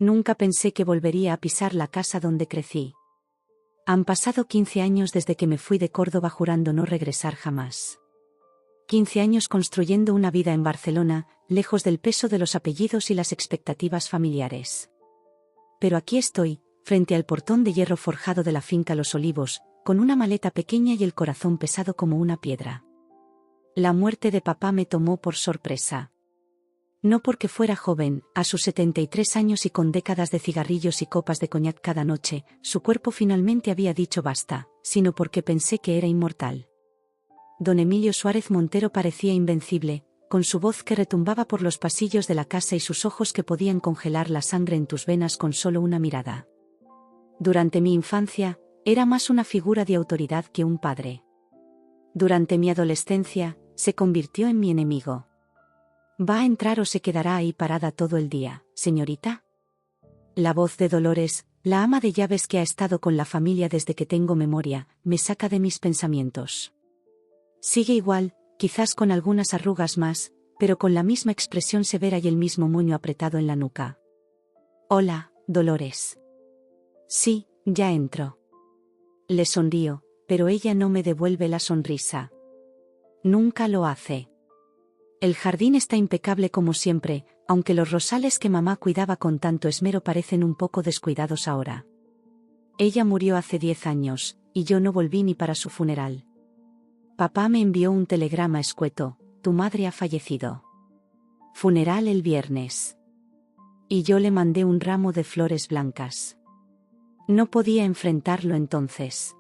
Nunca pensé que volvería a pisar la casa donde crecí. Han pasado 15 años desde que me fui de Córdoba jurando no regresar jamás. 15 años construyendo una vida en Barcelona, lejos del peso de los apellidos y las expectativas familiares. Pero aquí estoy, frente al portón de hierro forjado de la finca Los Olivos, con una maleta pequeña y el corazón pesado como una piedra. La muerte de papá me tomó por sorpresa. No porque fuera joven, a sus 73 años y con décadas de cigarrillos y copas de coñac cada noche, su cuerpo finalmente había dicho basta, sino porque pensé que era inmortal. Don Emilio Suárez Montero parecía invencible, con su voz que retumbaba por los pasillos de la casa y sus ojos que podían congelar la sangre en tus venas con solo una mirada. Durante mi infancia, era más una figura de autoridad que un padre. Durante mi adolescencia, se convirtió en mi enemigo. ¿Va a entrar o se quedará ahí parada todo el día, señorita? La voz de Dolores, la ama de llaves que ha estado con la familia desde que tengo memoria, me saca de mis pensamientos. Sigue igual, quizás con algunas arrugas más, pero con la misma expresión severa y el mismo moño apretado en la nuca. Hola, Dolores. Sí, ya entro. Le sonrío, pero ella no me devuelve la sonrisa. Nunca lo hace. El jardín está impecable como siempre, aunque los rosales que mamá cuidaba con tanto esmero parecen un poco descuidados ahora. Ella murió hace 10 años, y yo no volví ni para su funeral. Papá me envió un telegrama escueto: tu madre ha fallecido. Funeral el viernes. Y yo le mandé un ramo de flores blancas. No podía enfrentarlo entonces.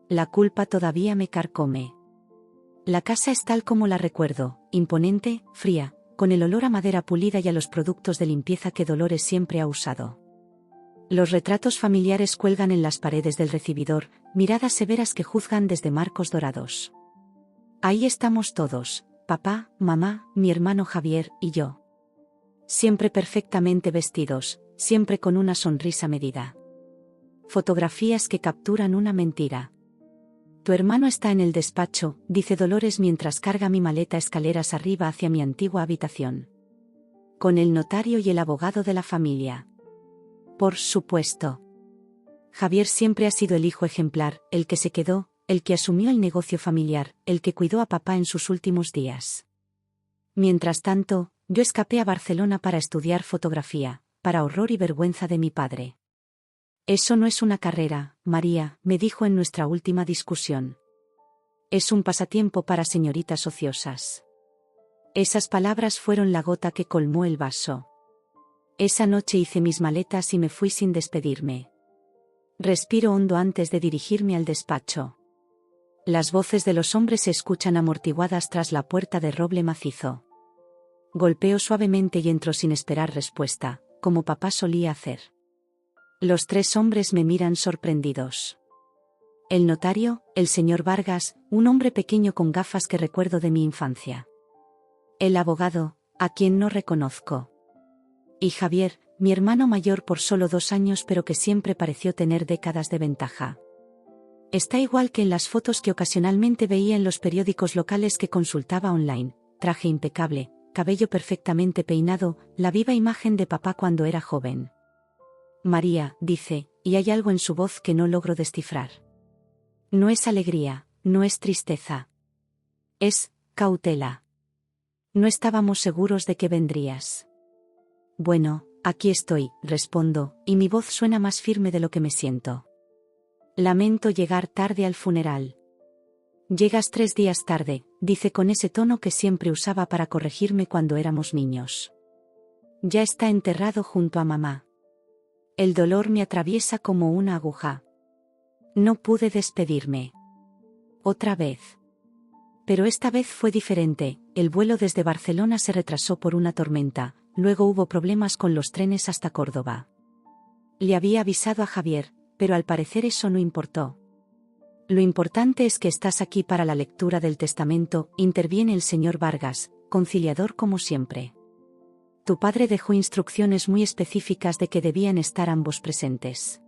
La culpa todavía me carcome. La casa es tal como la recuerdo, imponente, fría, con el olor a madera pulida y a los productos de limpieza que Dolores siempre ha usado. Los retratos familiares cuelgan en las paredes del recibidor, miradas severas que juzgan desde marcos dorados. Ahí estamos todos, papá, mamá, mi hermano Javier y yo. Siempre perfectamente vestidos, siempre con una sonrisa medida. Fotografías que capturan una mentira. Tu hermano está en el despacho, dice Dolores mientras carga mi maleta escaleras arriba hacia mi antigua habitación. Con el notario y el abogado de la familia. Por supuesto. Javier siempre ha sido el hijo ejemplar, el que se quedó, el que asumió el negocio familiar, el que cuidó a papá en sus últimos días. Mientras tanto, yo escapé a Barcelona para estudiar fotografía, para horror y vergüenza de mi padre. Eso no es una carrera, María, me dijo en nuestra última discusión. Es un pasatiempo para señoritas ociosas. Esas palabras fueron la gota que colmó el vaso. Esa noche hice mis maletas y me fui sin despedirme. Respiro hondo antes de dirigirme al despacho. Las voces de los hombres se escuchan amortiguadas tras la puerta de roble macizo. Golpeo suavemente y entro sin esperar respuesta, como papá solía hacer. Los 3 hombres me miran sorprendidos. El notario, el señor Vargas, un hombre pequeño con gafas que recuerdo de mi infancia. El abogado, a quien no reconozco. Y Javier, mi hermano mayor por solo 2 años pero que siempre pareció tener décadas de ventaja. Está igual que en las fotos que ocasionalmente veía en los periódicos locales que consultaba online: traje impecable, cabello perfectamente peinado, la viva imagen de papá cuando era joven. María, dice, y hay algo en su voz que no logro descifrar. No es alegría, no es tristeza. Es cautela. No estábamos seguros de que vendrías. Bueno, aquí estoy, respondo, y mi voz suena más firme de lo que me siento. Lamento llegar tarde al funeral. Llegas 3 días tarde, dice con ese tono que siempre usaba para corregirme cuando éramos niños. Ya está enterrado junto a mamá. El dolor me atraviesa como una aguja. No pude despedirme. Otra vez. Pero esta vez fue diferente, el vuelo desde Barcelona se retrasó por una tormenta, luego hubo problemas con los trenes hasta Córdoba. Le había avisado a Javier, pero al parecer eso no importó. Lo importante es que estás aquí para la lectura del testamento, interviene el señor Vargas, conciliador como siempre. Tu padre dejó instrucciones muy específicas de que debían estar ambos presentes.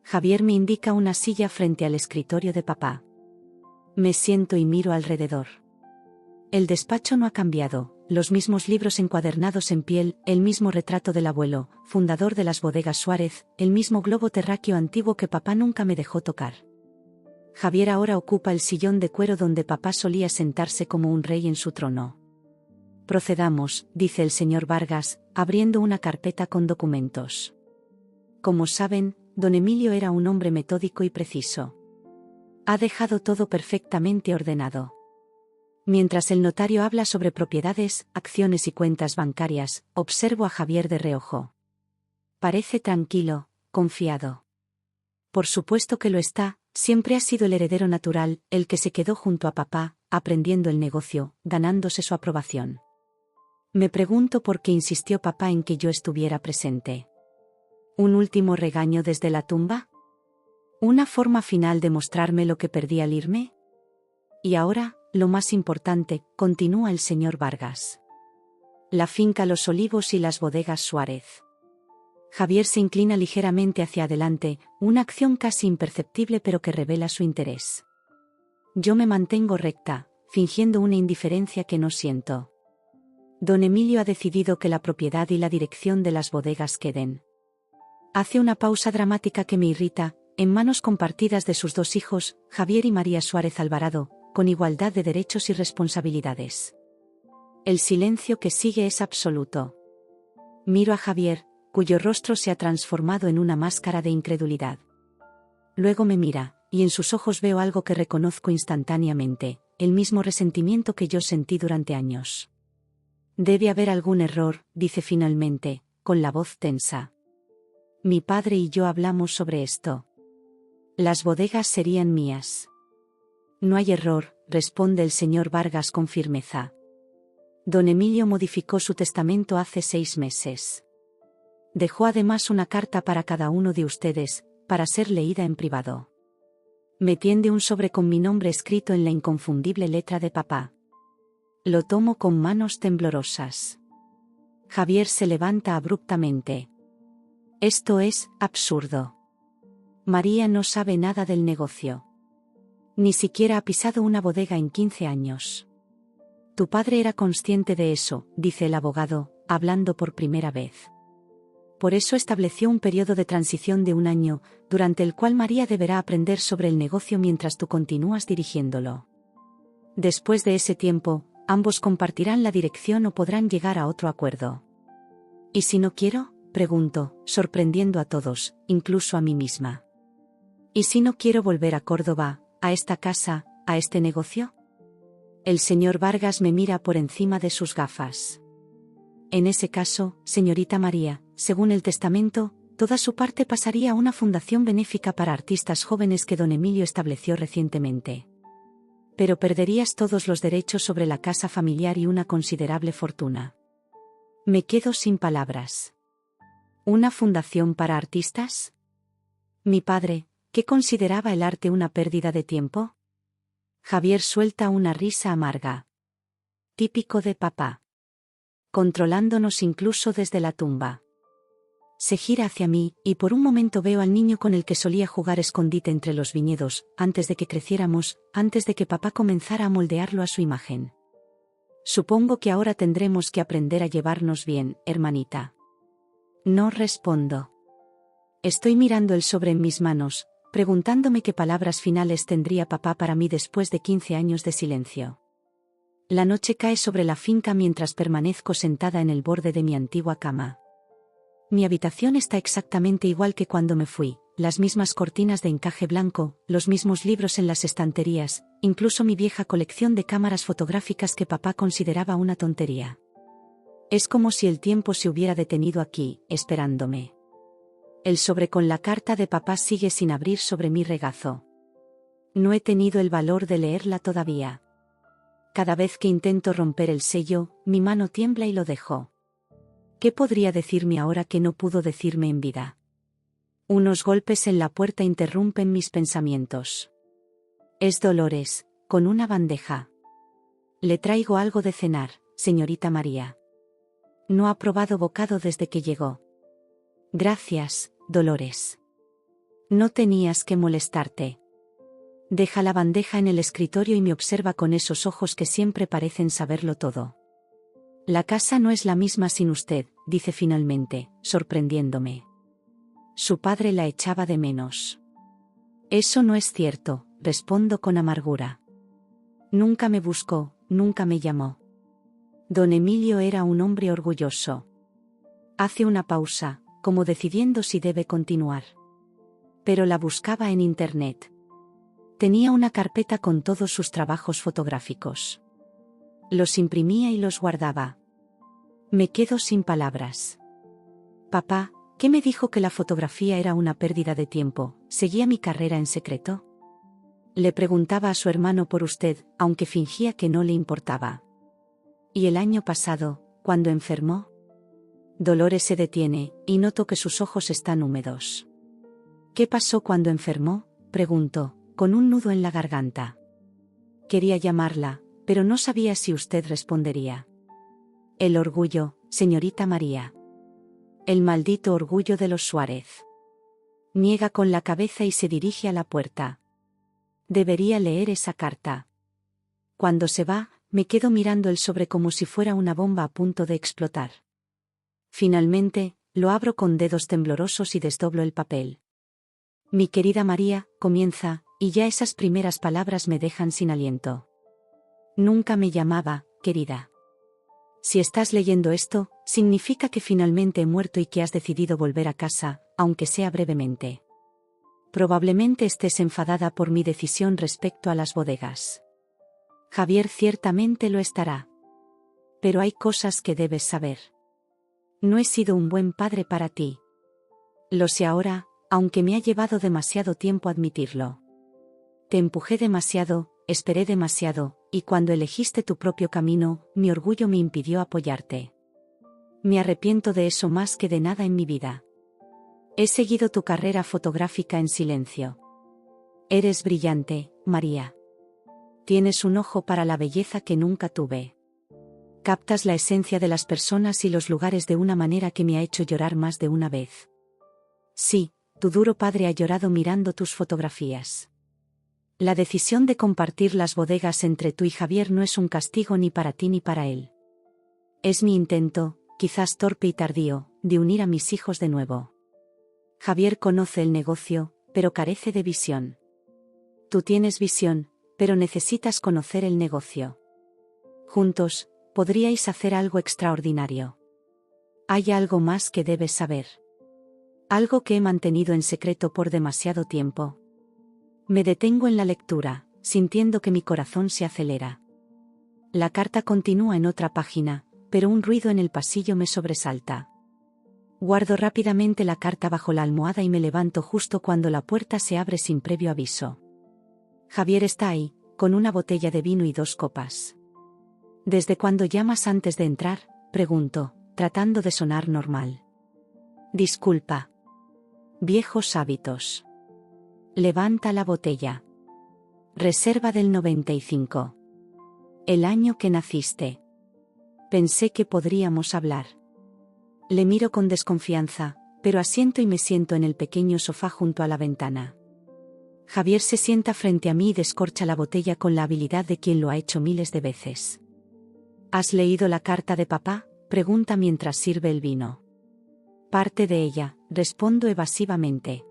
Javier me indica una silla frente al escritorio de papá. Me siento y miro alrededor. El despacho no ha cambiado, los mismos libros encuadernados en piel, el mismo retrato del abuelo, fundador de las bodegas Suárez, el mismo globo terráqueo antiguo que papá nunca me dejó tocar. Javier ahora ocupa el sillón de cuero donde papá solía sentarse como un rey en su trono. Procedamos, dice el señor Vargas, abriendo una carpeta con documentos. Como saben, don Emilio era un hombre metódico y preciso. Ha dejado todo perfectamente ordenado. Mientras el notario habla sobre propiedades, acciones y cuentas bancarias, observo a Javier de reojo. Parece tranquilo, confiado. Por supuesto que lo está, siempre ha sido el heredero natural, el que se quedó junto a papá, aprendiendo el negocio, ganándose su aprobación. Me pregunto por qué insistió papá en que yo estuviera presente. ¿Un último regaño desde la tumba? ¿Una forma final de mostrarme lo que perdí al irme? Y ahora, lo más importante, continúa el señor Vargas. La finca Los Olivos y las bodegas Suárez. Javier se inclina ligeramente hacia adelante, una acción casi imperceptible pero que revela su interés. Yo me mantengo recta, fingiendo una indiferencia que no siento. Don Emilio ha decidido que la propiedad y la dirección de las bodegas queden. Hace una pausa dramática que me irrita, en manos compartidas de sus dos hijos, Javier y María Suárez Alvarado, con igualdad de derechos y responsabilidades. El silencio que sigue es absoluto. Miro a Javier, cuyo rostro se ha transformado en una máscara de incredulidad. Luego me mira, y en sus ojos veo algo que reconozco instantáneamente, el mismo resentimiento que yo sentí durante años. Debe haber algún error, dice finalmente, con la voz tensa. Mi padre y yo hablamos sobre esto. Las bodegas serían mías. No hay error, responde el señor Vargas con firmeza. Don Emilio modificó su testamento hace 6 meses. Dejó además una carta para cada uno de ustedes, para ser leída en privado. Me tiende un sobre con mi nombre escrito en la inconfundible letra de papá. Lo tomo con manos temblorosas. Javier se levanta abruptamente. Esto es absurdo. María no sabe nada del negocio. Ni siquiera ha pisado una bodega en 15 años. Tu padre era consciente de eso, dice el abogado, hablando por primera vez. Por eso estableció un periodo de transición de 1 año, durante el cual María deberá aprender sobre el negocio mientras tú continúas dirigiéndolo. Después de ese tiempo, ambos compartirán la dirección o podrán llegar a otro acuerdo. ¿Y si no quiero?, pregunto, sorprendiendo a todos, incluso a mí misma. ¿Y si no quiero volver a Córdoba, a esta casa, a este negocio? El señor Vargas me mira por encima de sus gafas. En ese caso, señorita María, según el testamento, toda su parte pasaría a una fundación benéfica para artistas jóvenes que don Emilio estableció recientemente. Pero perderías todos los derechos sobre la casa familiar y una considerable fortuna. Me quedo sin palabras. ¿Una fundación para artistas? Mi padre, ¿qué consideraba el arte una pérdida de tiempo? Javier suelta una risa amarga. Típico de papá. Controlándonos incluso desde la tumba. Se gira hacia mí, y por un momento veo al niño con el que solía jugar escondite entre los viñedos, antes de que creciéramos, antes de que papá comenzara a moldearlo a su imagen. Supongo que ahora tendremos que aprender a llevarnos bien, hermanita. No respondo. Estoy mirando el sobre en mis manos, preguntándome qué palabras finales tendría papá para mí después de 15 años de silencio. La noche cae sobre la finca mientras permanezco sentada en el borde de mi antigua cama. Mi habitación está exactamente igual que cuando me fui, las mismas cortinas de encaje blanco, los mismos libros en las estanterías, incluso mi vieja colección de cámaras fotográficas que papá consideraba una tontería. Es como si el tiempo se hubiera detenido aquí, esperándome. El sobre con la carta de papá sigue sin abrir sobre mi regazo. No he tenido el valor de leerla todavía. Cada vez que intento romper el sello, mi mano tiembla y lo dejo. ¿Qué podría decirme ahora que no pudo decirme en vida? Unos golpes en la puerta interrumpen mis pensamientos. Es Dolores, con una bandeja. Le traigo algo de cenar, señorita María. No ha probado bocado desde que llegó. Gracias, Dolores. No tenías que molestarte. Deja la bandeja en el escritorio y me observa con esos ojos que siempre parecen saberlo todo. La casa no es la misma sin usted, dice finalmente, sorprendiéndome. Su padre la echaba de menos. Eso no es cierto, respondo con amargura. Nunca me buscó, nunca me llamó. Don Emilio era un hombre orgulloso. Hace una pausa, como decidiendo si debe continuar. Pero la buscaba en internet. Tenía una carpeta con todos sus trabajos fotográficos. Los imprimía y los guardaba. Me quedo sin palabras. Papá, ¿qué me dijo que la fotografía era una pérdida de tiempo? ¿Seguía mi carrera en secreto? Le preguntaba a su hermano por usted, aunque fingía que no le importaba. ¿Y el año pasado, cuando enfermó? Dolores se detiene, y noto que sus ojos están húmedos. ¿Qué pasó cuando enfermó?, pregunto, con un nudo en la garganta. Quería llamarla, pero no sabía si usted respondería. El orgullo, señorita María. El maldito orgullo de los Suárez. Niega con la cabeza y se dirige a la puerta. Debería leer esa carta. Cuando se va, me quedo mirando el sobre como si fuera una bomba a punto de explotar. Finalmente, lo abro con dedos temblorosos y desdoblo el papel. Mi querida María, comienza, y ya esas primeras palabras me dejan sin aliento. Nunca me llamaba, querida. Si estás leyendo esto, significa que finalmente he muerto y que has decidido volver a casa, aunque sea brevemente. Probablemente estés enfadada por mi decisión respecto a las bodegas. Javier ciertamente lo estará. Pero hay cosas que debes saber. No he sido un buen padre para ti. Lo sé ahora, aunque me ha llevado demasiado tiempo admitirlo. Te empujé demasiado, esperé demasiado, y cuando elegiste tu propio camino, mi orgullo me impidió apoyarte. Me arrepiento de eso más que de nada en mi vida. He seguido tu carrera fotográfica en silencio. Eres brillante, María. Tienes un ojo para la belleza que nunca tuve. Captas la esencia de las personas y los lugares de una manera que me ha hecho llorar más de una vez. Sí, tu duro padre ha llorado mirando tus fotografías. La decisión de compartir las bodegas entre tú y Javier no es un castigo ni para ti ni para él. Es mi intento, quizás torpe y tardío, de unir a mis hijos de nuevo. Javier conoce el negocio, pero carece de visión. Tú tienes visión, pero necesitas conocer el negocio. Juntos, podríais hacer algo extraordinario. Hay algo más que debes saber. Algo que he mantenido en secreto por demasiado tiempo. Me detengo en la lectura, sintiendo que mi corazón se acelera. La carta continúa en otra página, pero un ruido en el pasillo me sobresalta. Guardo rápidamente la carta bajo la almohada y me levanto justo cuando la puerta se abre sin previo aviso. Javier está ahí, con una botella de vino y 2 copas. ¿Desde cuándo llamas antes de entrar?, pregunto, tratando de sonar normal. Disculpa. Viejos hábitos. Levanta la botella. Reserva del 95. El año que naciste. Pensé que podríamos hablar. Le miro con desconfianza, pero asiento y me siento en el pequeño sofá junto a la ventana. Javier se sienta frente a mí y descorcha la botella con la habilidad de quien lo ha hecho miles de veces. ¿Has leído la carta de papá?, pregunta mientras sirve el vino. Parte de ella, respondo evasivamente.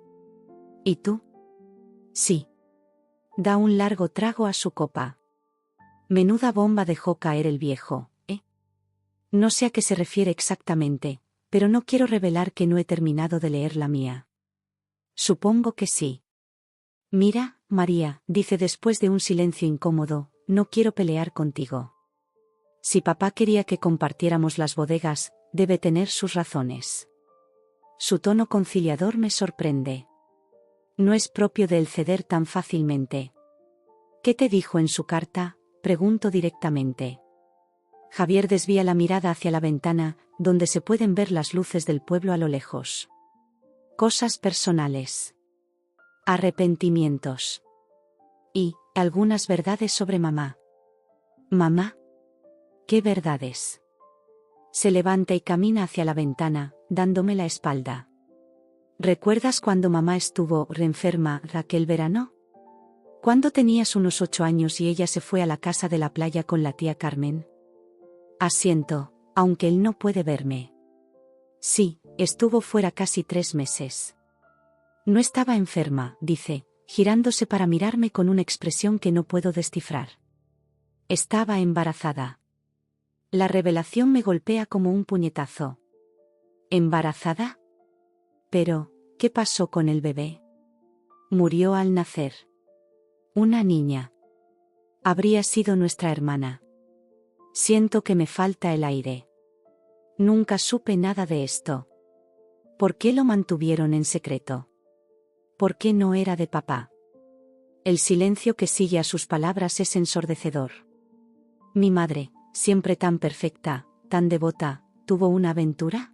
¿Y tú? Sí. Da un largo trago a su copa. Menuda bomba dejó caer el viejo, ¿eh? No sé a qué se refiere exactamente, pero no quiero revelar que no he terminado de leer la mía. Supongo que sí. Mira, María, dice después de un silencio incómodo, no quiero pelear contigo. Si papá quería que compartiéramos las bodegas, debe tener sus razones. Su tono conciliador me sorprende. No es propio de él ceder tan fácilmente. ¿Qué te dijo en su carta?, pregunto directamente. Javier desvía la mirada hacia la ventana, donde se pueden ver las luces del pueblo a lo lejos. Cosas personales. Arrepentimientos. Y algunas verdades sobre mamá. ¿Mamá? ¿Qué verdades? Se levanta y camina hacia la ventana, dándome la espalda. ¿Recuerdas cuando mamá estuvo enferma, Raquel Verano? ¿Cuándo tenías unos 8 años y ella se fue a la casa de la playa con la tía Carmen? Asiento, aunque él no puede verme. Sí, estuvo fuera casi 3 meses. No estaba enferma, dice, girándose para mirarme con una expresión que no puedo descifrar. Estaba embarazada. La revelación me golpea como un puñetazo. ¿Embarazada? Pero, ¿qué pasó con el bebé? Murió al nacer. Una niña. Habría sido nuestra hermana. Siento que me falta el aire. Nunca supe nada de esto. ¿Por qué lo mantuvieron en secreto? ¿Por qué no era de papá? El silencio que sigue a sus palabras es ensordecedor. Mi madre, siempre tan perfecta, tan devota, ¿tuvo una aventura?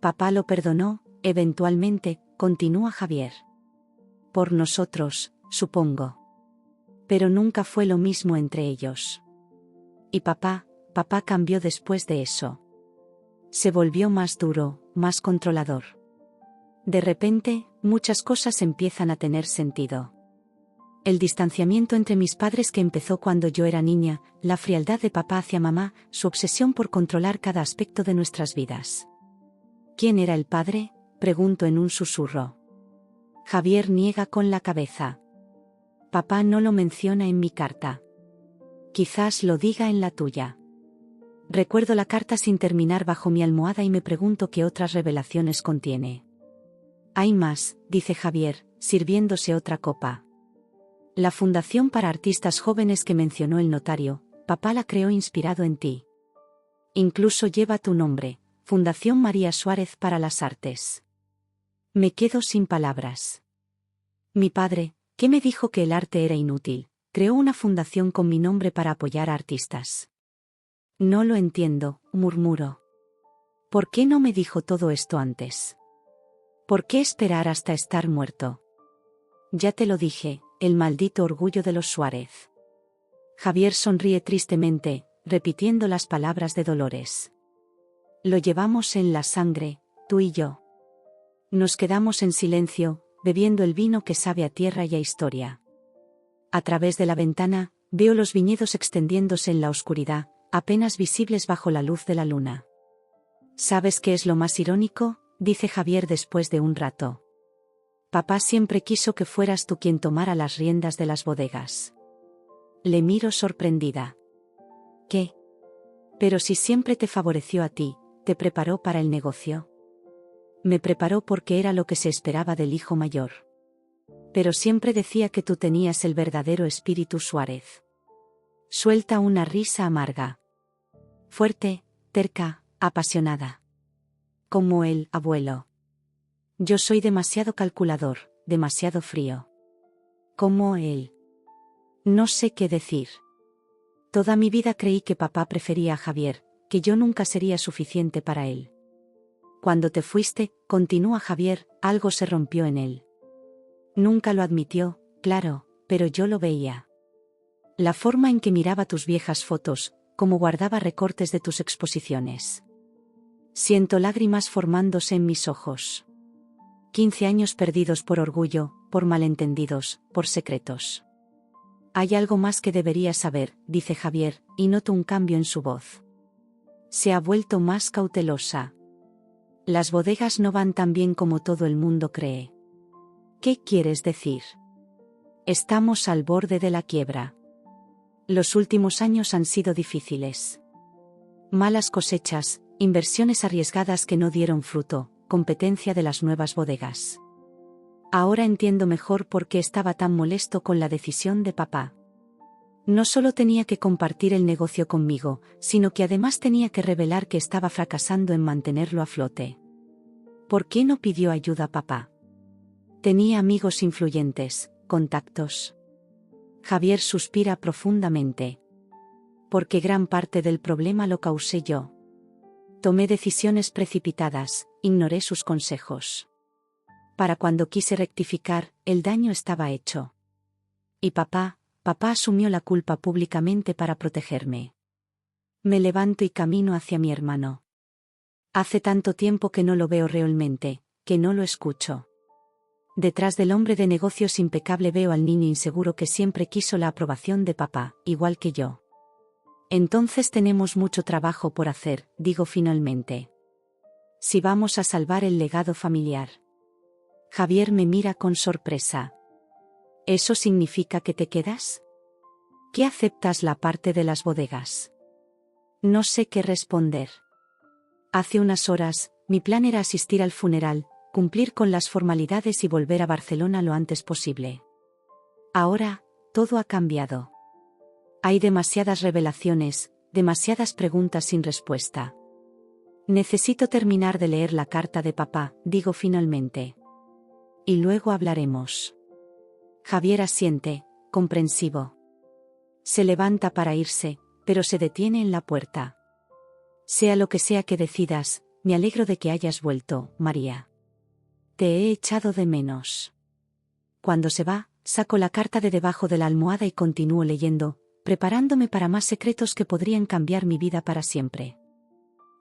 Papá lo perdonó, eventualmente, continúa Javier. Por nosotros, supongo. Pero nunca fue lo mismo entre ellos. Y papá cambió después de eso. Se volvió más duro, más controlador. De repente, muchas cosas empiezan a tener sentido. El distanciamiento entre mis padres que empezó cuando yo era niña, la frialdad de papá hacia mamá, su obsesión por controlar cada aspecto de nuestras vidas. ¿Quién era el padre?, pregunto en un susurro. Javier niega con la cabeza. Papá no lo menciona en mi carta. Quizás lo diga en la tuya. Recuerdo la carta sin terminar bajo mi almohada y me pregunto qué otras revelaciones contiene. Hay más, dice Javier, sirviéndose otra copa. La Fundación para Artistas Jóvenes que mencionó el notario, papá la creó inspirado en ti. Incluso lleva tu nombre, Fundación María Suárez para las Artes. Me quedo sin palabras. Mi padre, que me dijo que el arte era inútil, creó una fundación con mi nombre para apoyar a artistas. No lo entiendo, murmuro. ¿Por qué no me dijo todo esto antes? ¿Por qué esperar hasta estar muerto? Ya te lo dije, el maldito orgullo de los Suárez. Javier sonríe tristemente, repitiendo las palabras de Dolores. Lo llevamos en la sangre, tú y yo. Nos quedamos en silencio, bebiendo el vino que sabe a tierra y a historia. A través de la ventana, veo los viñedos extendiéndose en la oscuridad, apenas visibles bajo la luz de la luna. ¿Sabes qué es lo más irónico?, dice Javier después de un rato. Papá siempre quiso que fueras tú quien tomara las riendas de las bodegas. Le miro sorprendida. ¿Qué? Pero si siempre te favoreció a ti, ¿te preparó para el negocio? Me preparó porque era lo que se esperaba del hijo mayor. Pero siempre decía que tú tenías el verdadero espíritu Suárez. Suelta una risa amarga. Fuerte, terca, apasionada. Como el abuelo. Yo soy demasiado calculador, demasiado frío. Como él. No sé qué decir. Toda mi vida creí que papá prefería a Javier, que yo nunca sería suficiente para él. Cuando te fuiste, continúa Javier, algo se rompió en él. Nunca lo admitió, claro, pero yo lo veía. La forma en que miraba tus viejas fotos, como guardaba recortes de tus exposiciones. Siento lágrimas formándose en mis ojos. 15 años perdidos por orgullo, por malentendidos, por secretos. Hay algo más que deberías saber, dice Javier, y noto un cambio en su voz. Se ha vuelto más cautelosa. Las bodegas no van tan bien como todo el mundo cree. ¿Qué quieres decir? Estamos al borde de la quiebra. Los últimos años han sido difíciles. Malas cosechas, inversiones arriesgadas que no dieron fruto, competencia de las nuevas bodegas. Ahora entiendo mejor por qué estaba tan molesto con la decisión de papá. No solo tenía que compartir el negocio conmigo, sino que además tenía que revelar que estaba fracasando en mantenerlo a flote. ¿Por qué no pidió ayuda a papá? Tenía amigos influyentes, contactos. Javier suspira profundamente. Porque gran parte del problema lo causé yo. Tomé decisiones precipitadas, ignoré sus consejos. Para cuando quise rectificar, el daño estaba hecho. Y papá asumió la culpa públicamente para protegerme. Me levanto y camino hacia mi hermano. Hace tanto tiempo que no lo veo realmente, que no lo escucho. Detrás del hombre de negocios impecable veo al niño inseguro que siempre quiso la aprobación de papá, igual que yo. Entonces tenemos mucho trabajo por hacer, digo finalmente. Si vamos a salvar el legado familiar. Javier me mira con sorpresa. ¿Eso significa que te quedas? ¿Que aceptas la parte de las bodegas? No sé qué responder. Hace unas horas, mi plan era asistir al funeral, cumplir con las formalidades y volver a Barcelona lo antes posible. Ahora, todo ha cambiado. Hay demasiadas revelaciones, demasiadas preguntas sin respuesta. Necesito terminar de leer la carta de papá, digo finalmente. Y luego hablaremos. Javier asiente, comprensivo. Se levanta para irse, pero se detiene en la puerta. Sea lo que sea que decidas, me alegro de que hayas vuelto, María. Te he echado de menos. Cuando se va, saco la carta de debajo de la almohada y continúo leyendo, preparándome para más secretos que podrían cambiar mi vida para siempre.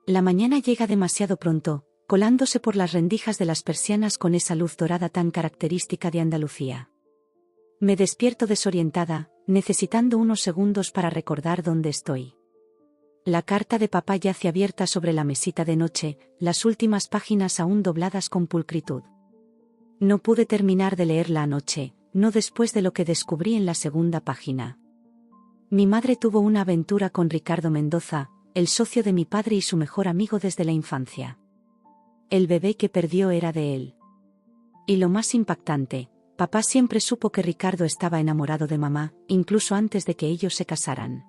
La mañana llega demasiado pronto, colándose por las rendijas de las persianas con esa luz dorada tan característica de Andalucía. Me despierto desorientada, necesitando unos segundos para recordar dónde estoy. La carta de papá yace abierta sobre la mesita de noche, las últimas páginas aún dobladas con pulcritud. No pude terminar de leerla anoche, no después de lo que descubrí en la segunda página. Mi madre tuvo una aventura con Ricardo Mendoza, el socio de mi padre y su mejor amigo desde la infancia. El bebé que perdió era de él. Y lo más impactante, papá siempre supo que Ricardo estaba enamorado de mamá, incluso antes de que ellos se casaran.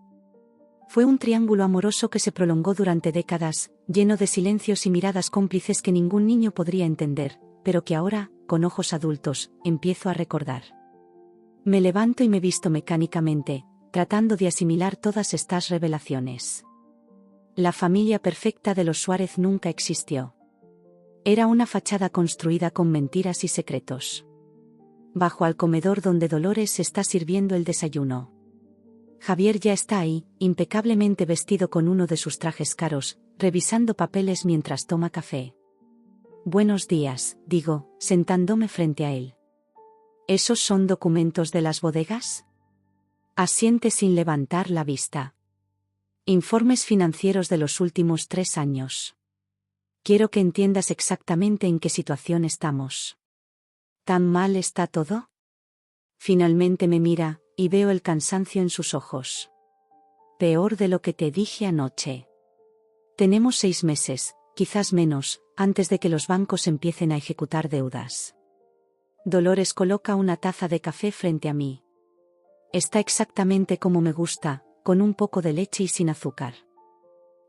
Fue un triángulo amoroso que se prolongó durante décadas, lleno de silencios y miradas cómplices que ningún niño podría entender, pero que ahora, con ojos adultos, empiezo a recordar. Me levanto y me visto mecánicamente, tratando de asimilar todas estas revelaciones. La familia perfecta de los Suárez nunca existió. Era una fachada construida con mentiras y secretos. Bajo al comedor donde Dolores se está sirviendo el desayuno. Javier ya está ahí, impecablemente vestido con uno de sus trajes caros, revisando papeles mientras toma café. Buenos días, digo, sentándome frente a él. ¿Esos son documentos de las bodegas? Asiente sin levantar la vista. Informes financieros de los últimos 3 años. Quiero que entiendas exactamente en qué situación estamos. ¿Tan mal está todo? Finalmente me mira, y veo el cansancio en sus ojos. Peor de lo que te dije anoche. Tenemos 6 meses, quizás menos, antes de que los bancos empiecen a ejecutar deudas. Dolores coloca una taza de café frente a mí. Está exactamente como me gusta, con un poco de leche y sin azúcar.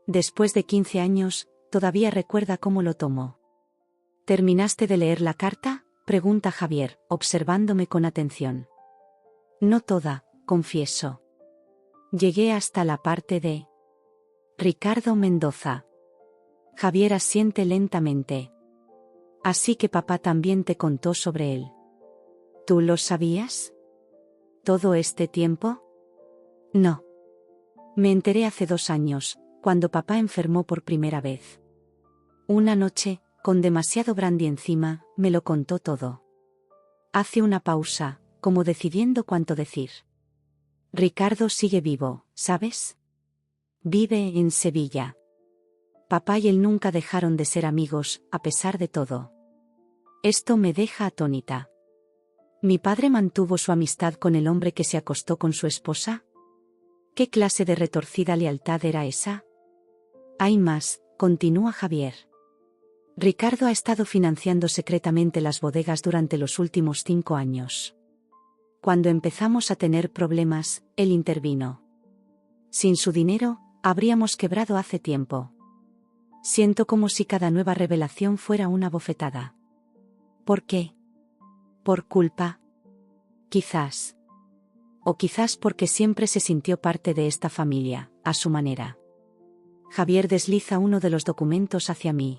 Después de 15 años, todavía recuerda cómo lo tomó. ¿Terminaste de leer la carta?, pregunta Javier, observándome con atención. No toda, confieso. Llegué hasta la parte de Ricardo Mendoza. Javier asiente lentamente. Así que papá también te contó sobre él. ¿Tú lo sabías? ¿Todo este tiempo? No. Me enteré hace 2 años, cuando papá enfermó por primera vez. Una noche, con demasiado brandy encima, me lo contó todo. Hace una pausa, como decidiendo cuánto decir. Ricardo sigue vivo, ¿sabes? Vive en Sevilla. Papá y él nunca dejaron de ser amigos, a pesar de todo. Esto me deja atónita. ¿Mi padre mantuvo su amistad con el hombre que se acostó con su esposa? ¿Qué clase de retorcida lealtad era esa? Hay más, continúa Javier. Ricardo ha estado financiando secretamente las bodegas durante los últimos 5 años. Cuando empezamos a tener problemas, él intervino. Sin su dinero, habríamos quebrado hace tiempo. Siento como si cada nueva revelación fuera una bofetada. ¿Por qué? ¿Por culpa? Quizás. O quizás porque siempre se sintió parte de esta familia, a su manera. Javier desliza uno de los documentos hacia mí.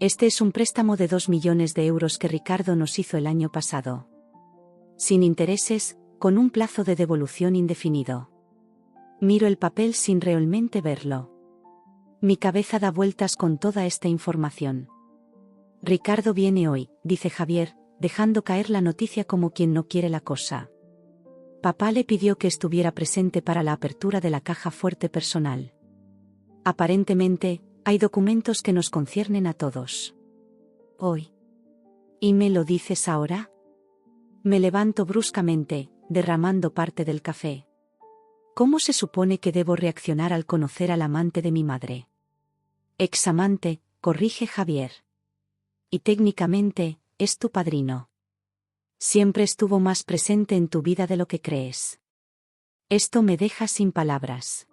Este es un préstamo de 2 millones de euros que Ricardo nos hizo el año pasado. Sin intereses, con un plazo de devolución indefinido. Miro el papel sin realmente verlo. Mi cabeza da vueltas con toda esta información. Ricardo viene hoy, dice Javier, dejando caer la noticia como quien no quiere la cosa. Papá le pidió que estuviera presente para la apertura de la caja fuerte personal. Aparentemente, hay documentos que nos conciernen a todos. Hoy. ¿Y me lo dices ahora? Me levanto bruscamente, derramando parte del café. ¿Cómo se supone que debo reaccionar al conocer al amante de mi madre? Examante, corrige Javier. Y técnicamente, es tu padrino. Siempre estuvo más presente en tu vida de lo que crees. Esto me deja sin palabras.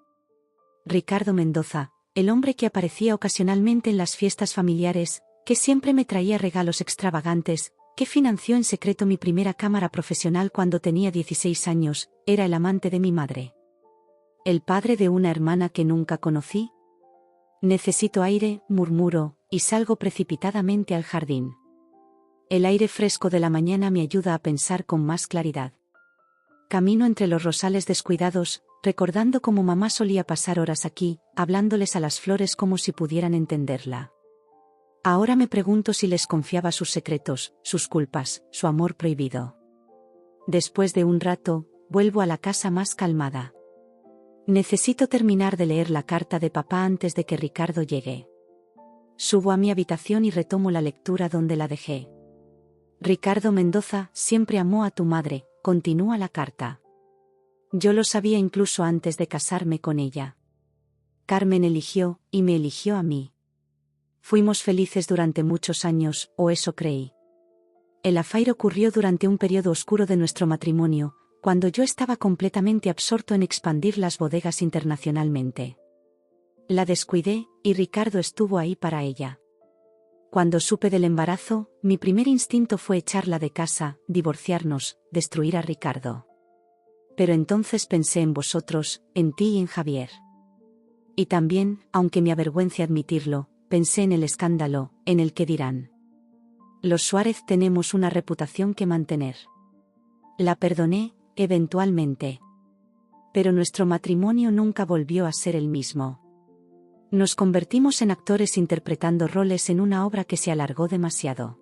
Ricardo Mendoza, el hombre que aparecía ocasionalmente en las fiestas familiares, que siempre me traía regalos extravagantes, que financió en secreto mi primera cámara profesional cuando tenía 16 años, era el amante de mi madre. ¿El padre de una hermana que nunca conocí? Necesito aire, murmuro, y salgo precipitadamente al jardín. El aire fresco de la mañana me ayuda a pensar con más claridad. Camino entre los rosales descuidados, recordando cómo mamá solía pasar horas aquí, hablándoles a las flores como si pudieran entenderla. Ahora me pregunto si les confiaba sus secretos, sus culpas, su amor prohibido. Después de un rato, vuelvo a la casa más calmada. Necesito terminar de leer la carta de papá antes de que Ricardo llegue. Subo a mi habitación y retomo la lectura donde la dejé. Ricardo Mendoza siempre amó a tu madre, continúa la carta. Yo lo sabía incluso antes de casarme con ella. Carmen eligió, y me eligió a mí. Fuimos felices durante muchos años, o eso creí. El affair ocurrió durante un periodo oscuro de nuestro matrimonio, cuando yo estaba completamente absorto en expandir las bodegas internacionalmente. La descuidé, y Ricardo estuvo ahí para ella. Cuando supe del embarazo, mi primer instinto fue echarla de casa, divorciarnos, destruir a Ricardo. Pero entonces pensé en vosotros, en ti y en Javier. Y también, aunque me avergüence admitirlo, pensé en el escándalo, en el que dirán. Los Suárez tenemos una reputación que mantener. La perdoné, eventualmente. Pero nuestro matrimonio nunca volvió a ser el mismo. Nos convertimos en actores interpretando roles en una obra que se alargó demasiado.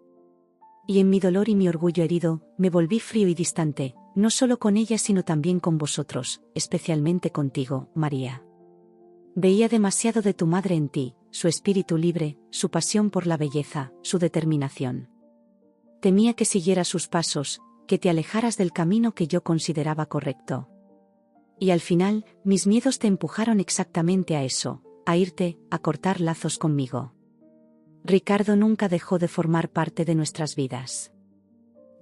Y en mi dolor y mi orgullo herido, me volví frío y distante, no solo con ella sino también con vosotros, especialmente contigo, María. Veía demasiado de tu madre en ti, su espíritu libre, su pasión por la belleza, su determinación. Temía que siguieras sus pasos, que te alejaras del camino que yo consideraba correcto. Y al final, mis miedos te empujaron exactamente a eso, a irte, a cortar lazos conmigo. Ricardo nunca dejó de formar parte de nuestras vidas.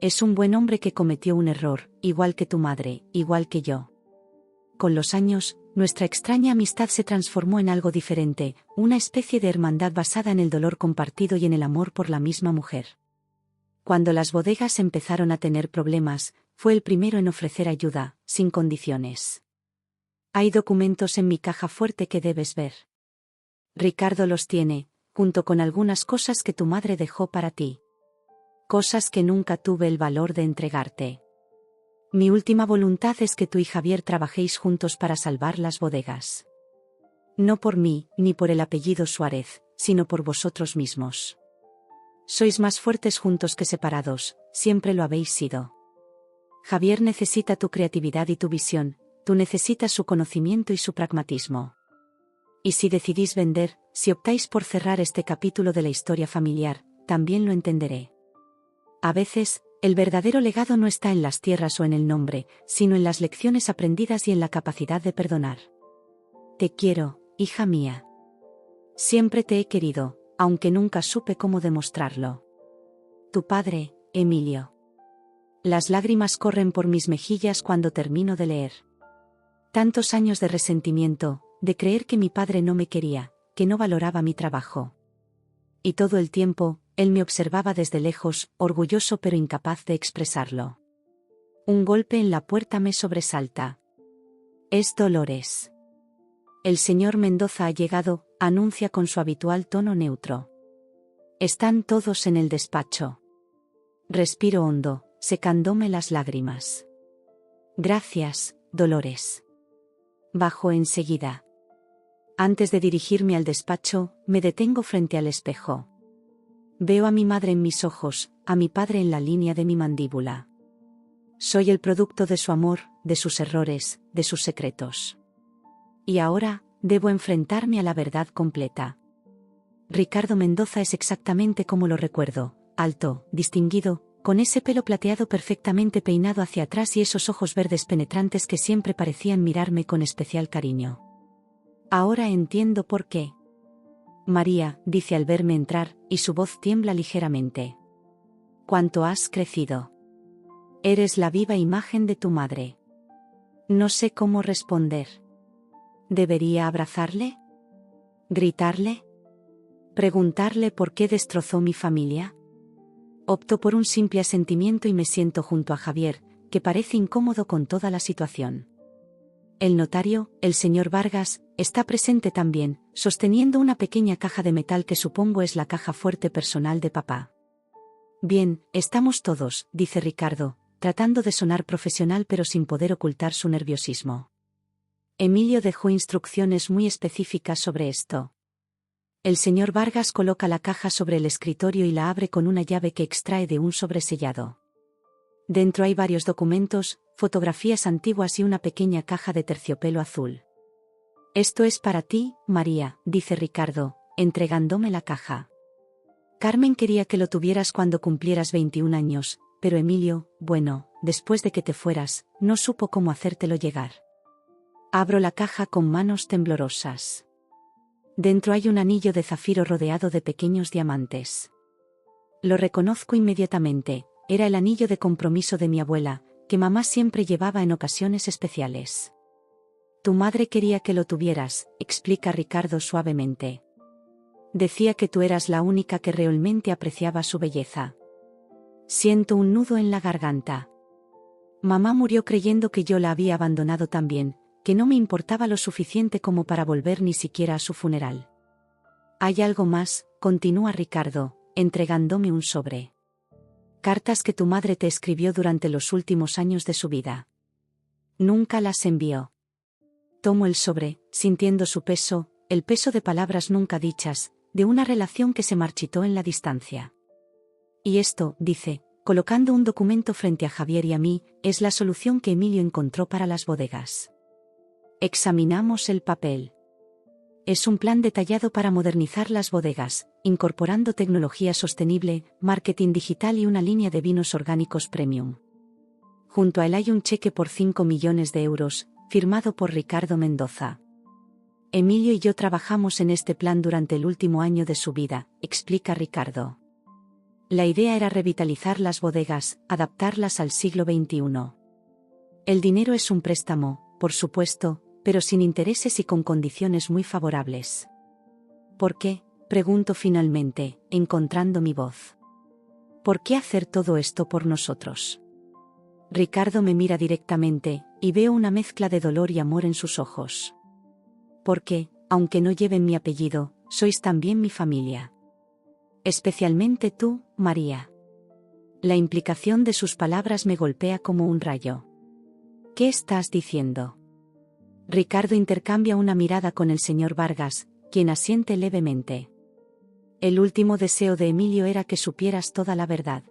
Es un buen hombre que cometió un error, igual que tu madre, igual que yo. Con los años, nuestra extraña amistad se transformó en algo diferente, una especie de hermandad basada en el dolor compartido y en el amor por la misma mujer. Cuando las bodegas empezaron a tener problemas, fue el primero en ofrecer ayuda, sin condiciones. Hay documentos en mi caja fuerte que debes ver. Ricardo los tiene, junto con algunas cosas que tu madre dejó para ti. Cosas que nunca tuve el valor de entregarte. Mi última voluntad es que tú y Javier trabajéis juntos para salvar las bodegas. No por mí, ni por el apellido Suárez, sino por vosotros mismos. Sois más fuertes juntos que separados, siempre lo habéis sido. Javier necesita tu creatividad y tu visión, tú necesitas su conocimiento y su pragmatismo. Y si decidís vender, si optáis por cerrar este capítulo de la historia familiar, también lo entenderé. A veces, el verdadero legado no está en las tierras o en el nombre, sino en las lecciones aprendidas y en la capacidad de perdonar. Te quiero, hija mía. Siempre te he querido, aunque nunca supe cómo demostrarlo. Tu padre, Emilio. Las lágrimas corren por mis mejillas cuando termino de leer. Tantos años de resentimiento, de creer que mi padre no me quería, que no valoraba mi trabajo. Y todo el tiempo, él me observaba desde lejos, orgulloso pero incapaz de expresarlo. Un golpe en la puerta me sobresalta. Es Dolores. El señor Mendoza ha llegado, anuncia con su habitual tono neutro. Están todos en el despacho. Respiro hondo, secándome las lágrimas. Gracias, Dolores. Bajo enseguida. Antes de dirigirme al despacho, me detengo frente al espejo. Veo a mi madre en mis ojos, a mi padre en la línea de mi mandíbula. Soy el producto de su amor, de sus errores, de sus secretos. Y ahora, debo enfrentarme a la verdad completa. Ricardo Mendoza es exactamente como lo recuerdo, alto, distinguido, con ese pelo plateado perfectamente peinado hacia atrás y esos ojos verdes penetrantes que siempre parecían mirarme con especial cariño. Ahora entiendo por qué. María, dice al verme entrar, y su voz tiembla ligeramente. ¿Cuánto has crecido? Eres la viva imagen de tu madre. No sé cómo responder. ¿Debería abrazarle? ¿Gritarle? ¿Preguntarle por qué destrozó mi familia? Opto por un simple asentimiento y me siento junto a Javier, que parece incómodo con toda la situación. El notario, el señor Vargas, está presente también, sosteniendo una pequeña caja de metal que supongo es la caja fuerte personal de papá. Bien, estamos todos, dice Ricardo, tratando de sonar profesional pero sin poder ocultar su nerviosismo. Emilio dejó instrucciones muy específicas sobre esto. El señor Vargas coloca la caja sobre el escritorio y la abre con una llave que extrae de un sobresellado. Dentro hay varios documentos, fotografías antiguas y una pequeña caja de terciopelo azul. Esto es para ti, María, dice Ricardo, entregándome la caja. Carmen quería que lo tuvieras cuando cumplieras 21 años, pero Emilio, bueno, después de que te fueras, no supo cómo hacértelo llegar. Abro la caja con manos temblorosas. Dentro hay un anillo de zafiro rodeado de pequeños diamantes. Lo reconozco inmediatamente, era el anillo de compromiso de mi abuela, que mamá siempre llevaba en ocasiones especiales. Tu madre quería que lo tuvieras, explica Ricardo suavemente. Decía que tú eras la única que realmente apreciaba su belleza. Siento un nudo en la garganta. Mamá murió creyendo que yo la había abandonado también, que no me importaba lo suficiente como para volver ni siquiera a su funeral. Hay algo más, continúa Ricardo, entregándome un sobre. Cartas que tu madre te escribió durante los últimos años de su vida. Nunca las envió. Tomo el sobre, sintiendo su peso, el peso de palabras nunca dichas, de una relación que se marchitó en la distancia. Y esto, dice, colocando un documento frente a Javier y a mí, es la solución que Emilio encontró para las bodegas. Examinamos el papel. Es un plan detallado para modernizar las bodegas, incorporando tecnología sostenible, marketing digital y una línea de vinos orgánicos premium. Junto a él hay un cheque por 5 millones de euros, firmado por Ricardo Mendoza. Emilio y yo trabajamos en este plan durante el último año de su vida, explica Ricardo. La idea era revitalizar las bodegas, adaptarlas al siglo XXI. El dinero es un préstamo, por supuesto, pero sin intereses y con condiciones muy favorables. ¿Por qué?, pregunto finalmente, encontrando mi voz. ¿Por qué hacer todo esto por nosotros? Ricardo me mira directamente, y veo una mezcla de dolor y amor en sus ojos. Porque, aunque no lleven mi apellido, sois también mi familia. Especialmente tú, María. La implicación de sus palabras me golpea como un rayo. ¿Qué estás diciendo? Ricardo intercambia una mirada con el señor Vargas, quien asiente levemente. El último deseo de Emilio era que supieras toda la verdad.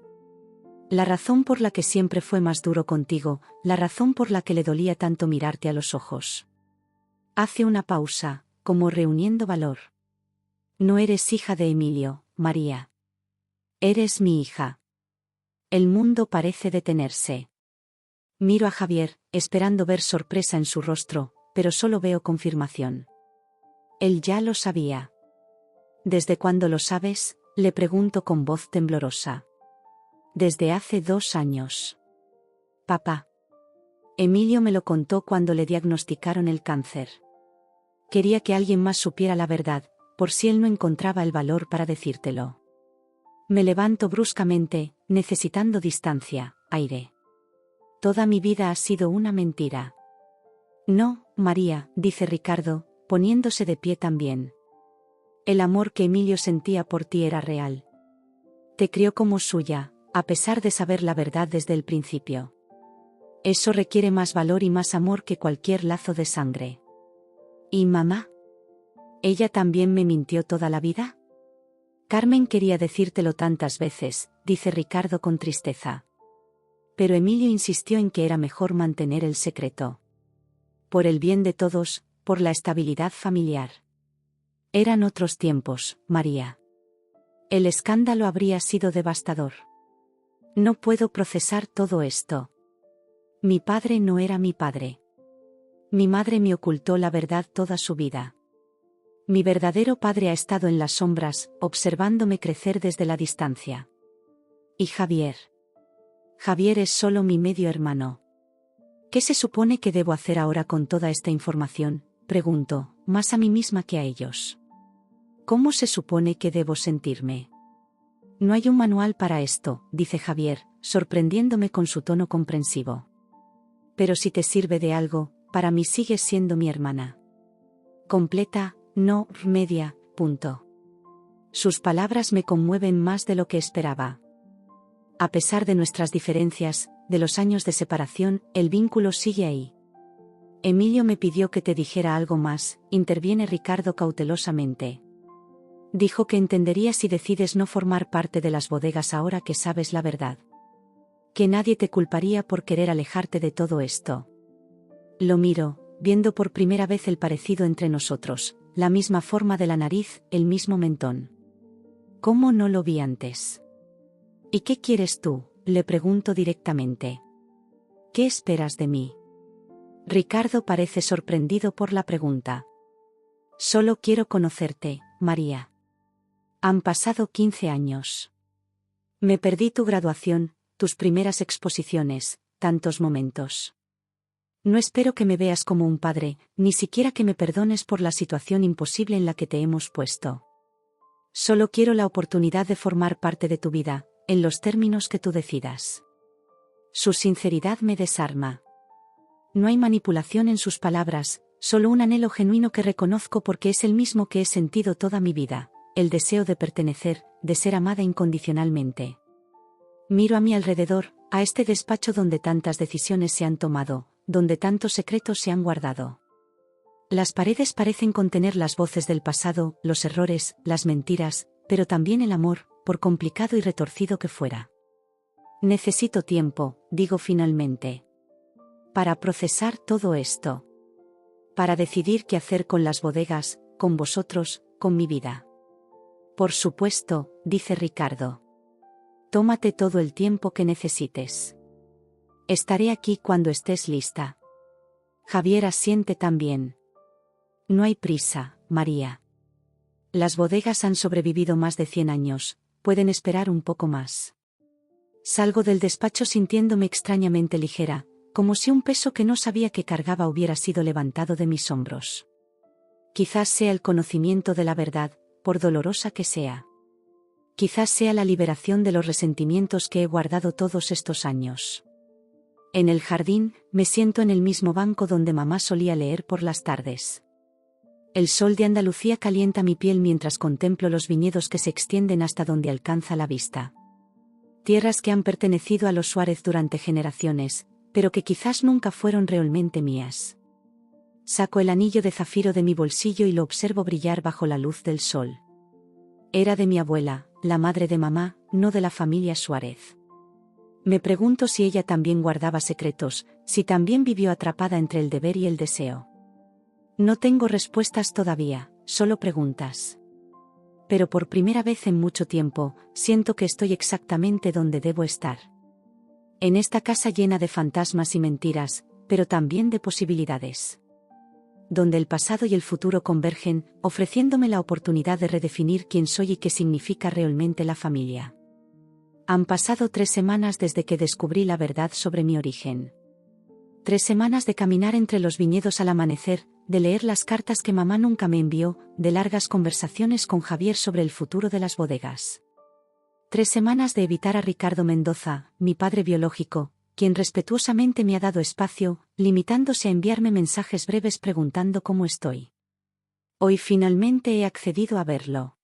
La razón por la que siempre fue más duro contigo, la razón por la que le dolía tanto mirarte a los ojos. Hace una pausa, como reuniendo valor. No eres hija de Emilio, María. Eres mi hija. El mundo parece detenerse. Miro a Javier, esperando ver sorpresa en su rostro, pero solo veo confirmación. Él ya lo sabía. ¿Desde cuándo lo sabes?, le pregunto con voz temblorosa. Desde hace 2 años. Papá. Emilio me lo contó cuando le diagnosticaron el cáncer. Quería que alguien más supiera la verdad, por si él no encontraba el valor para decírtelo. Me levanto bruscamente, necesitando distancia, aire. Toda mi vida ha sido una mentira. No, María, dice Ricardo, poniéndose de pie también. El amor que Emilio sentía por ti era real. Te crió como suya, a pesar de saber la verdad desde el principio. Eso requiere más valor y más amor que cualquier lazo de sangre. ¿Y mamá? ¿Ella también me mintió toda la vida? Carmen quería decírtelo tantas veces, dice Ricardo con tristeza. pero Emilio insistió en que era mejor mantener el secreto. Por el bien de todos, por la estabilidad familiar. Eran otros tiempos, María. El escándalo habría sido devastador. No puedo procesar todo esto. Mi padre no era mi padre. Mi madre me ocultó la verdad toda su vida. Mi verdadero padre ha estado en las sombras, observándome crecer desde la distancia. Y Javier. Javier es solo mi medio hermano. ¿Qué se supone que debo hacer ahora con toda esta información?, pregunto, más a mí misma que a ellos. ¿Cómo se supone que debo sentirme? No hay un manual para esto, dice Javier, sorprendiéndome con su tono comprensivo. Pero si te sirve de algo, para mí sigues siendo mi hermana. Completa, no media, punto. Sus palabras me conmueven más de lo que esperaba. A pesar de nuestras diferencias, de los años de separación, el vínculo sigue ahí. Emilio me pidió que te dijera algo más, interviene Ricardo cautelosamente. Dijo que entendería si decides no formar parte de las bodegas ahora que sabes la verdad. Que nadie te culparía por querer alejarte de todo esto. Lo miro, viendo por primera vez el parecido entre nosotros, la misma forma de la nariz, el mismo mentón. ¿Cómo no lo vi antes? ¿Y qué quieres tú?, le pregunto directamente. ¿Qué esperas de mí? Ricardo parece sorprendido por la pregunta. Solo quiero conocerte, María. Han pasado 15 años. Me perdí tu graduación, tus primeras exposiciones, tantos momentos. No espero que me veas como un padre, ni siquiera que me perdones por la situación imposible en la que te hemos puesto. Solo quiero la oportunidad de formar parte de tu vida, en los términos que tú decidas. Su sinceridad me desarma. No hay manipulación en sus palabras, solo un anhelo genuino que reconozco porque es el mismo que he sentido toda mi vida, el deseo de pertenecer, de ser amada incondicionalmente. Miro a mi alrededor, a este despacho donde tantas decisiones se han tomado, donde tantos secretos se han guardado. Las paredes parecen contener las voces del pasado, los errores, las mentiras, pero también el amor, por complicado y retorcido que fuera. Necesito tiempo, digo finalmente. Para procesar todo esto. Para decidir qué hacer con las bodegas, con vosotros, con mi vida. Por supuesto, dice Ricardo. Tómate todo el tiempo que necesites. Estaré aquí cuando estés lista. Javier asiente también. No hay prisa, María. Las bodegas han sobrevivido más de 100 años, pueden esperar un poco más. Salgo del despacho sintiéndome extrañamente ligera, como si un peso que no sabía que cargaba hubiera sido levantado de mis hombros. Quizás sea el conocimiento de la verdad, por dolorosa que sea. Quizás sea la liberación de los resentimientos que he guardado todos estos años. En el jardín, me siento en el mismo banco donde mamá solía leer por las tardes. El sol de Andalucía calienta mi piel mientras contemplo los viñedos que se extienden hasta donde alcanza la vista. Tierras que han pertenecido a los Suárez durante generaciones, pero que quizás nunca fueron realmente mías. Saco el anillo de zafiro de mi bolsillo y lo observo brillar bajo la luz del sol. Era de mi abuela, la madre de mamá, no de la familia Suárez. Me pregunto si ella también guardaba secretos, si también vivió atrapada entre el deber y el deseo. No tengo respuestas todavía, solo preguntas. Pero por primera vez en mucho tiempo, siento que estoy exactamente donde debo estar. En esta casa llena de fantasmas y mentiras, pero también de posibilidades. Donde el pasado y el futuro convergen, ofreciéndome la oportunidad de redefinir quién soy y qué significa realmente la familia. Han pasado 3 semanas desde que descubrí la verdad sobre mi origen. 3 semanas de caminar entre los viñedos al amanecer, de leer las cartas que mamá nunca me envió, de largas conversaciones con Javier sobre el futuro de las bodegas. 3 semanas de evitar a Ricardo Mendoza, mi padre biológico, quien respetuosamente me ha dado espacio, limitándose a enviarme mensajes breves preguntando cómo estoy. Hoy finalmente he accedido a verlo.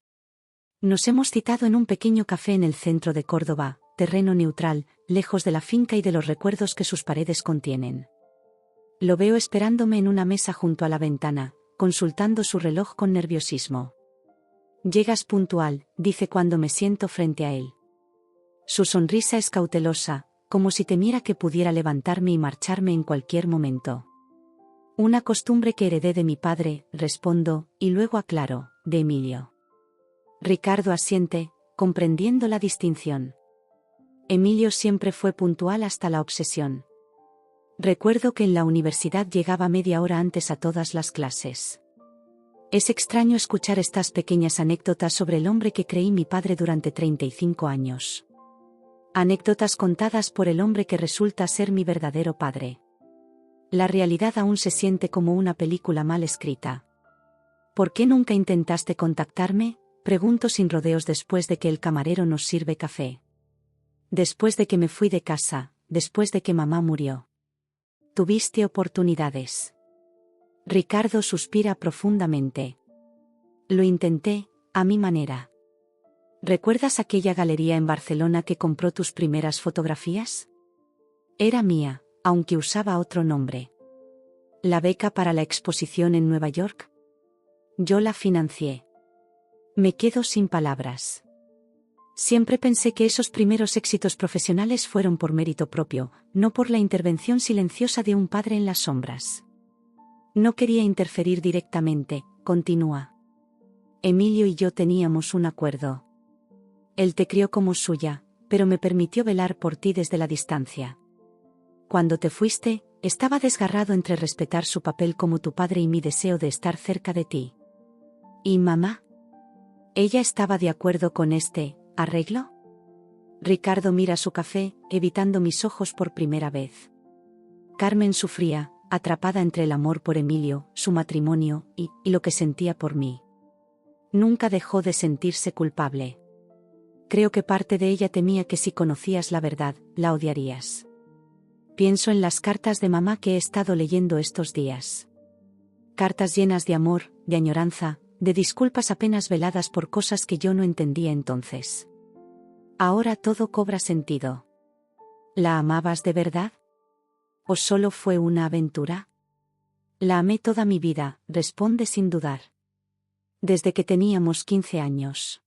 Nos hemos citado en un pequeño café en el centro de Córdoba, terreno neutral, lejos de la finca y de los recuerdos que sus paredes contienen. Lo veo esperándome en una mesa junto a la ventana, consultando su reloj con nerviosismo. Llegas puntual, dice cuando me siento frente a él. Su sonrisa es cautelosa, como si temiera que pudiera levantarme y marcharme en cualquier momento. Una costumbre que heredé de mi padre, respondo, y luego aclaro, de Emilio. Ricardo asiente, comprendiendo la distinción. Emilio siempre fue puntual hasta la obsesión. Recuerdo que en la universidad llegaba media hora antes a todas las clases. Es extraño escuchar estas pequeñas anécdotas sobre el hombre que creí mi padre durante 35 años. Anécdotas contadas por el hombre que resulta ser mi verdadero padre. La realidad aún se siente como una película mal escrita. ¿Por qué nunca intentaste contactarme?, pregunto sin rodeos después de que el camarero nos sirve café. Después de que me fui de casa, después de que mamá murió. Tuviste oportunidades. Ricardo suspira profundamente. Lo intenté, a mi manera. ¿Recuerdas aquella galería en Barcelona que compró tus primeras fotografías? Era mía, aunque usaba otro nombre. ¿La beca para la exposición en Nueva York? Yo la financié. Me quedo sin palabras. Siempre pensé que esos primeros éxitos profesionales fueron por mérito propio, no por la intervención silenciosa de un padre en las sombras. No quería interferir directamente, continúa. Emilio y yo teníamos un acuerdo. Él te crió como suya, pero me permitió velar por ti desde la distancia. Cuando te fuiste, estaba desgarrado entre respetar su papel como tu padre y mi deseo de estar cerca de ti. ¿Y mamá? ¿Ella estaba de acuerdo con este arreglo? Ricardo mira su café, evitando mis ojos por primera vez. Carmen sufría, atrapada entre el amor por Emilio, su matrimonio, y lo que sentía por mí. Nunca dejó de sentirse culpable. Creo que parte de ella temía que si conocías la verdad, la odiarías. Pienso en las cartas de mamá que he estado leyendo estos días. Cartas llenas de amor, de añoranza, de disculpas apenas veladas por cosas que yo no entendía entonces. Ahora todo cobra sentido. ¿La amabas de verdad? ¿O solo fue una aventura? La amé toda mi vida, responde sin dudar. Desde que teníamos 15 años.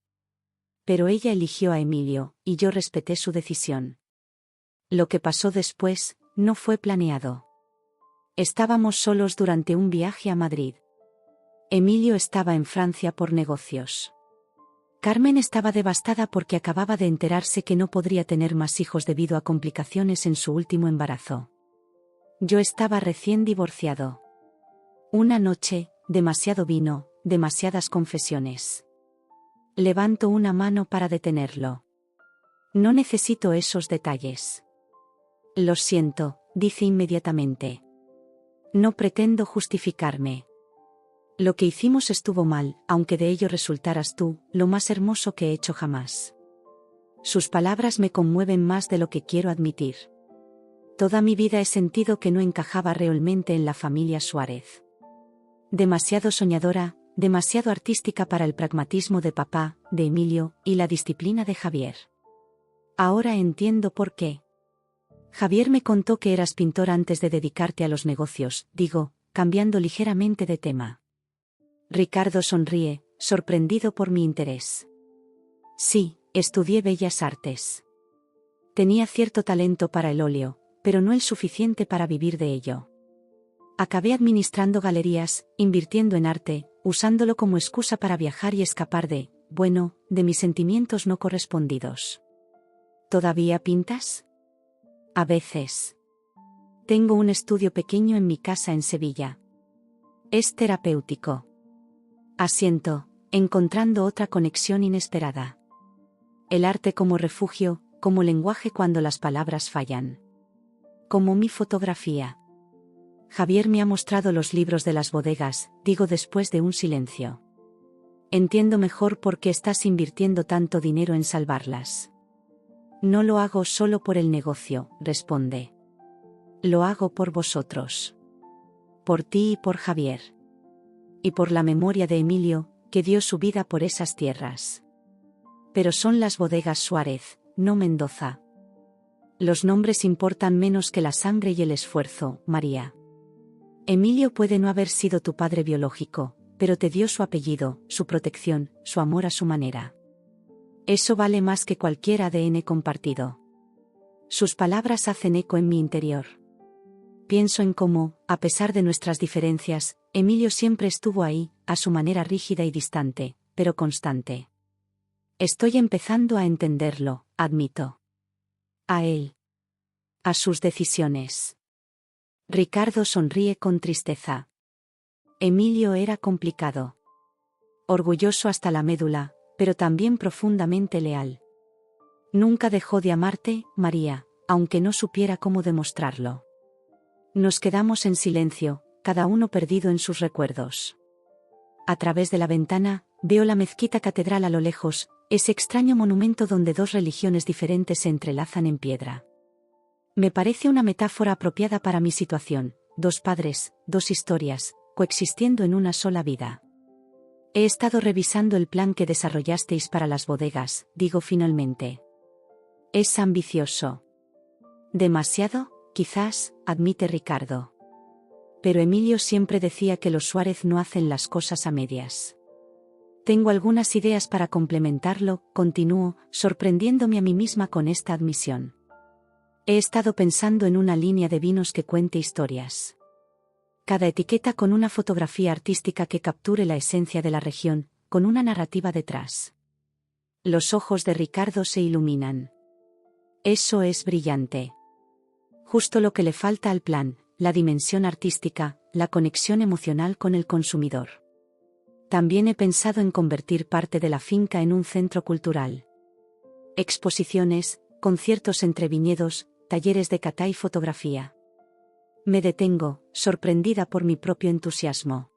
Pero ella eligió a Emilio, y yo respeté su decisión. Lo que pasó después, no fue planeado. Estábamos solos durante un viaje a Madrid. Emilio estaba en Francia por negocios. Carmen estaba devastada porque acababa de enterarse que no podría tener más hijos debido a complicaciones en su último embarazo. Yo estaba recién divorciado. Una noche, demasiado vino, demasiadas confesiones. Levanto una mano para detenerlo. No necesito esos detalles. Lo siento, dice inmediatamente. No pretendo justificarme. Lo que hicimos estuvo mal, aunque de ello resultaras tú, lo más hermoso que he hecho jamás. Sus palabras me conmueven más de lo que quiero admitir. Toda mi vida he sentido que no encajaba realmente en la familia Suárez. Demasiado soñadora, demasiado artística para el pragmatismo de papá, de Emilio, y la disciplina de Javier. Ahora entiendo por qué. Javier me contó que eras pintor antes de dedicarte a los negocios, digo, cambiando ligeramente de tema. Ricardo sonríe, sorprendido por mi interés. Sí, estudié Bellas Artes. Tenía cierto talento para el óleo, pero no el suficiente para vivir de ello. Acabé administrando galerías, invirtiendo en arte, usándolo como excusa para viajar y escapar de mis sentimientos no correspondidos. ¿Todavía pintas? A veces. Tengo un estudio pequeño en mi casa en Sevilla. Es terapéutico. Asiento, encontrando otra conexión inesperada. El arte como refugio, como lenguaje cuando las palabras fallan. Como mi fotografía. Javier me ha mostrado los libros de las bodegas, digo después de un silencio. Entiendo mejor por qué estás invirtiendo tanto dinero en salvarlas. No lo hago solo por el negocio, responde. Lo hago por vosotros. Por ti y por Javier. Y por la memoria de Emilio, que dio su vida por esas tierras. Pero son las bodegas Suárez, no Mendoza. Los nombres importan menos que la sangre y el esfuerzo, María. Emilio puede no haber sido tu padre biológico, pero te dio su apellido, su protección, su amor a su manera. Eso vale más que cualquier ADN compartido. Sus palabras hacen eco en mi interior. Pienso en cómo, a pesar de nuestras diferencias, Emilio siempre estuvo ahí, a su manera rígida y distante, pero constante. Estoy empezando a entenderlo, admito. A él. A sus decisiones. Ricardo sonríe con tristeza. Emilio era complicado. Orgulloso hasta la médula, pero también profundamente leal. Nunca dejó de amarte, María, aunque no supiera cómo demostrarlo. Nos quedamos en silencio, cada uno perdido en sus recuerdos. A través de la ventana, veo la mezquita catedral a lo lejos, ese extraño monumento donde dos religiones diferentes se entrelazan en piedra. Me parece una metáfora apropiada para mi situación, dos padres, dos historias, coexistiendo en una sola vida. He estado revisando el plan que desarrollasteis para las bodegas, digo finalmente. Es ambicioso. Demasiado, quizás, admite Ricardo. Pero Emilio siempre decía que los Suárez no hacen las cosas a medias. Tengo algunas ideas para complementarlo, continúo, sorprendiéndome a mí misma con esta admisión. He estado pensando en una línea de vinos que cuente historias. Cada etiqueta con una fotografía artística que capture la esencia de la región, con una narrativa detrás. Los ojos de Ricardo se iluminan. Eso es brillante. Justo lo que le falta al plan, la dimensión artística, la conexión emocional con el consumidor. También he pensado en convertir parte de la finca en un centro cultural. Exposiciones, conciertos entre viñedos, talleres de cata y fotografía. Me detengo, sorprendida por mi propio entusiasmo.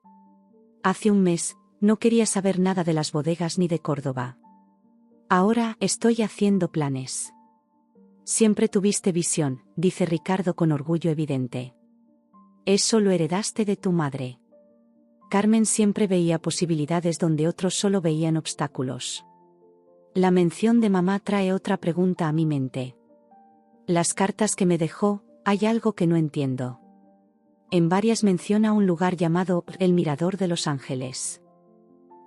Hace un mes, no quería saber nada de las bodegas ni de Córdoba. Ahora estoy haciendo planes. Siempre tuviste visión, dice Ricardo con orgullo evidente. Eso lo heredaste de tu madre. Carmen siempre veía posibilidades donde otros solo veían obstáculos. La mención de mamá trae otra pregunta a mi mente. Las cartas que me dejó, hay algo que no entiendo. En varias menciona un lugar llamado El Mirador de los Ángeles.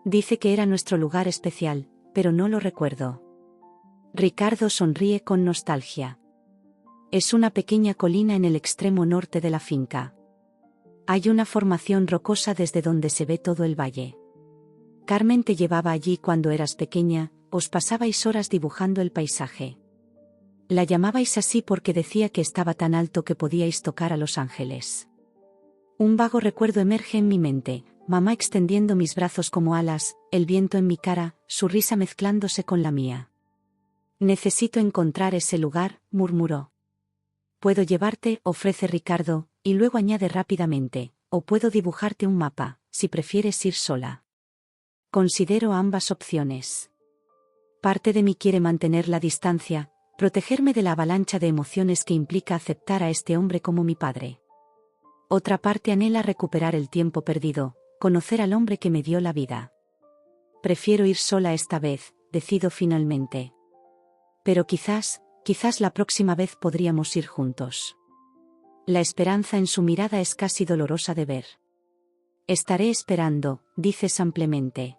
Dice que era nuestro lugar especial, pero no lo recuerdo. Ricardo sonríe con nostalgia. Es una pequeña colina en el extremo norte de la finca. Hay una formación rocosa desde donde se ve todo el valle. Carmen te llevaba allí cuando eras pequeña, os pasabais horas dibujando el paisaje. La llamabais así porque decía que estaba tan alto que podíais tocar a los ángeles. Un vago recuerdo emerge en mi mente, mamá extendiendo mis brazos como alas, el viento en mi cara, su risa mezclándose con la mía. Necesito encontrar ese lugar, murmuró. Puedo llevarte, ofrece Ricardo, y luego añade rápidamente, o puedo dibujarte un mapa, si prefieres ir sola. Considero ambas opciones. Parte de mí quiere mantener la distancia, protegerme de la avalancha de emociones que implica aceptar a este hombre como mi padre. Otra parte anhela recuperar el tiempo perdido, conocer al hombre que me dio la vida. Prefiero ir sola esta vez, decido finalmente. Pero quizás la próxima vez podríamos ir juntos. La esperanza en su mirada es casi dolorosa de ver. Estaré esperando, dice ampliamente.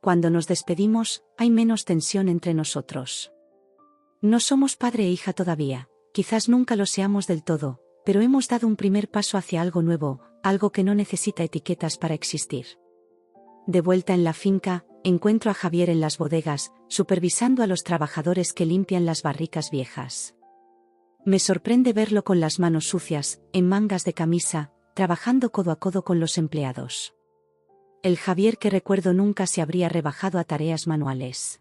Cuando nos despedimos, hay menos tensión entre nosotros. No somos padre e hija todavía, quizás nunca lo seamos del todo, pero hemos dado un primer paso hacia algo nuevo, algo que no necesita etiquetas para existir. De vuelta en la finca, encuentro a Javier en las bodegas, supervisando a los trabajadores que limpian las barricas viejas. Me sorprende verlo con las manos sucias, en mangas de camisa, trabajando codo a codo con los empleados. El Javier que recuerdo nunca se habría rebajado a tareas manuales.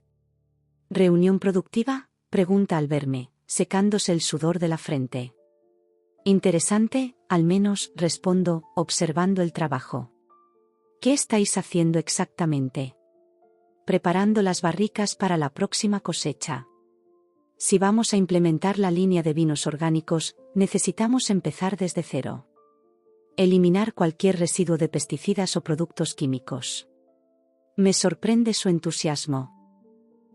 ¿Reunión productiva?, pregunta al verme, secándose el sudor de la frente. Interesante, al menos, respondo, observando el trabajo. ¿Qué estáis haciendo exactamente? Preparando las barricas para la próxima cosecha. Si vamos a implementar la línea de vinos orgánicos, necesitamos empezar desde cero. Eliminar cualquier residuo de pesticidas o productos químicos. Me sorprende su entusiasmo.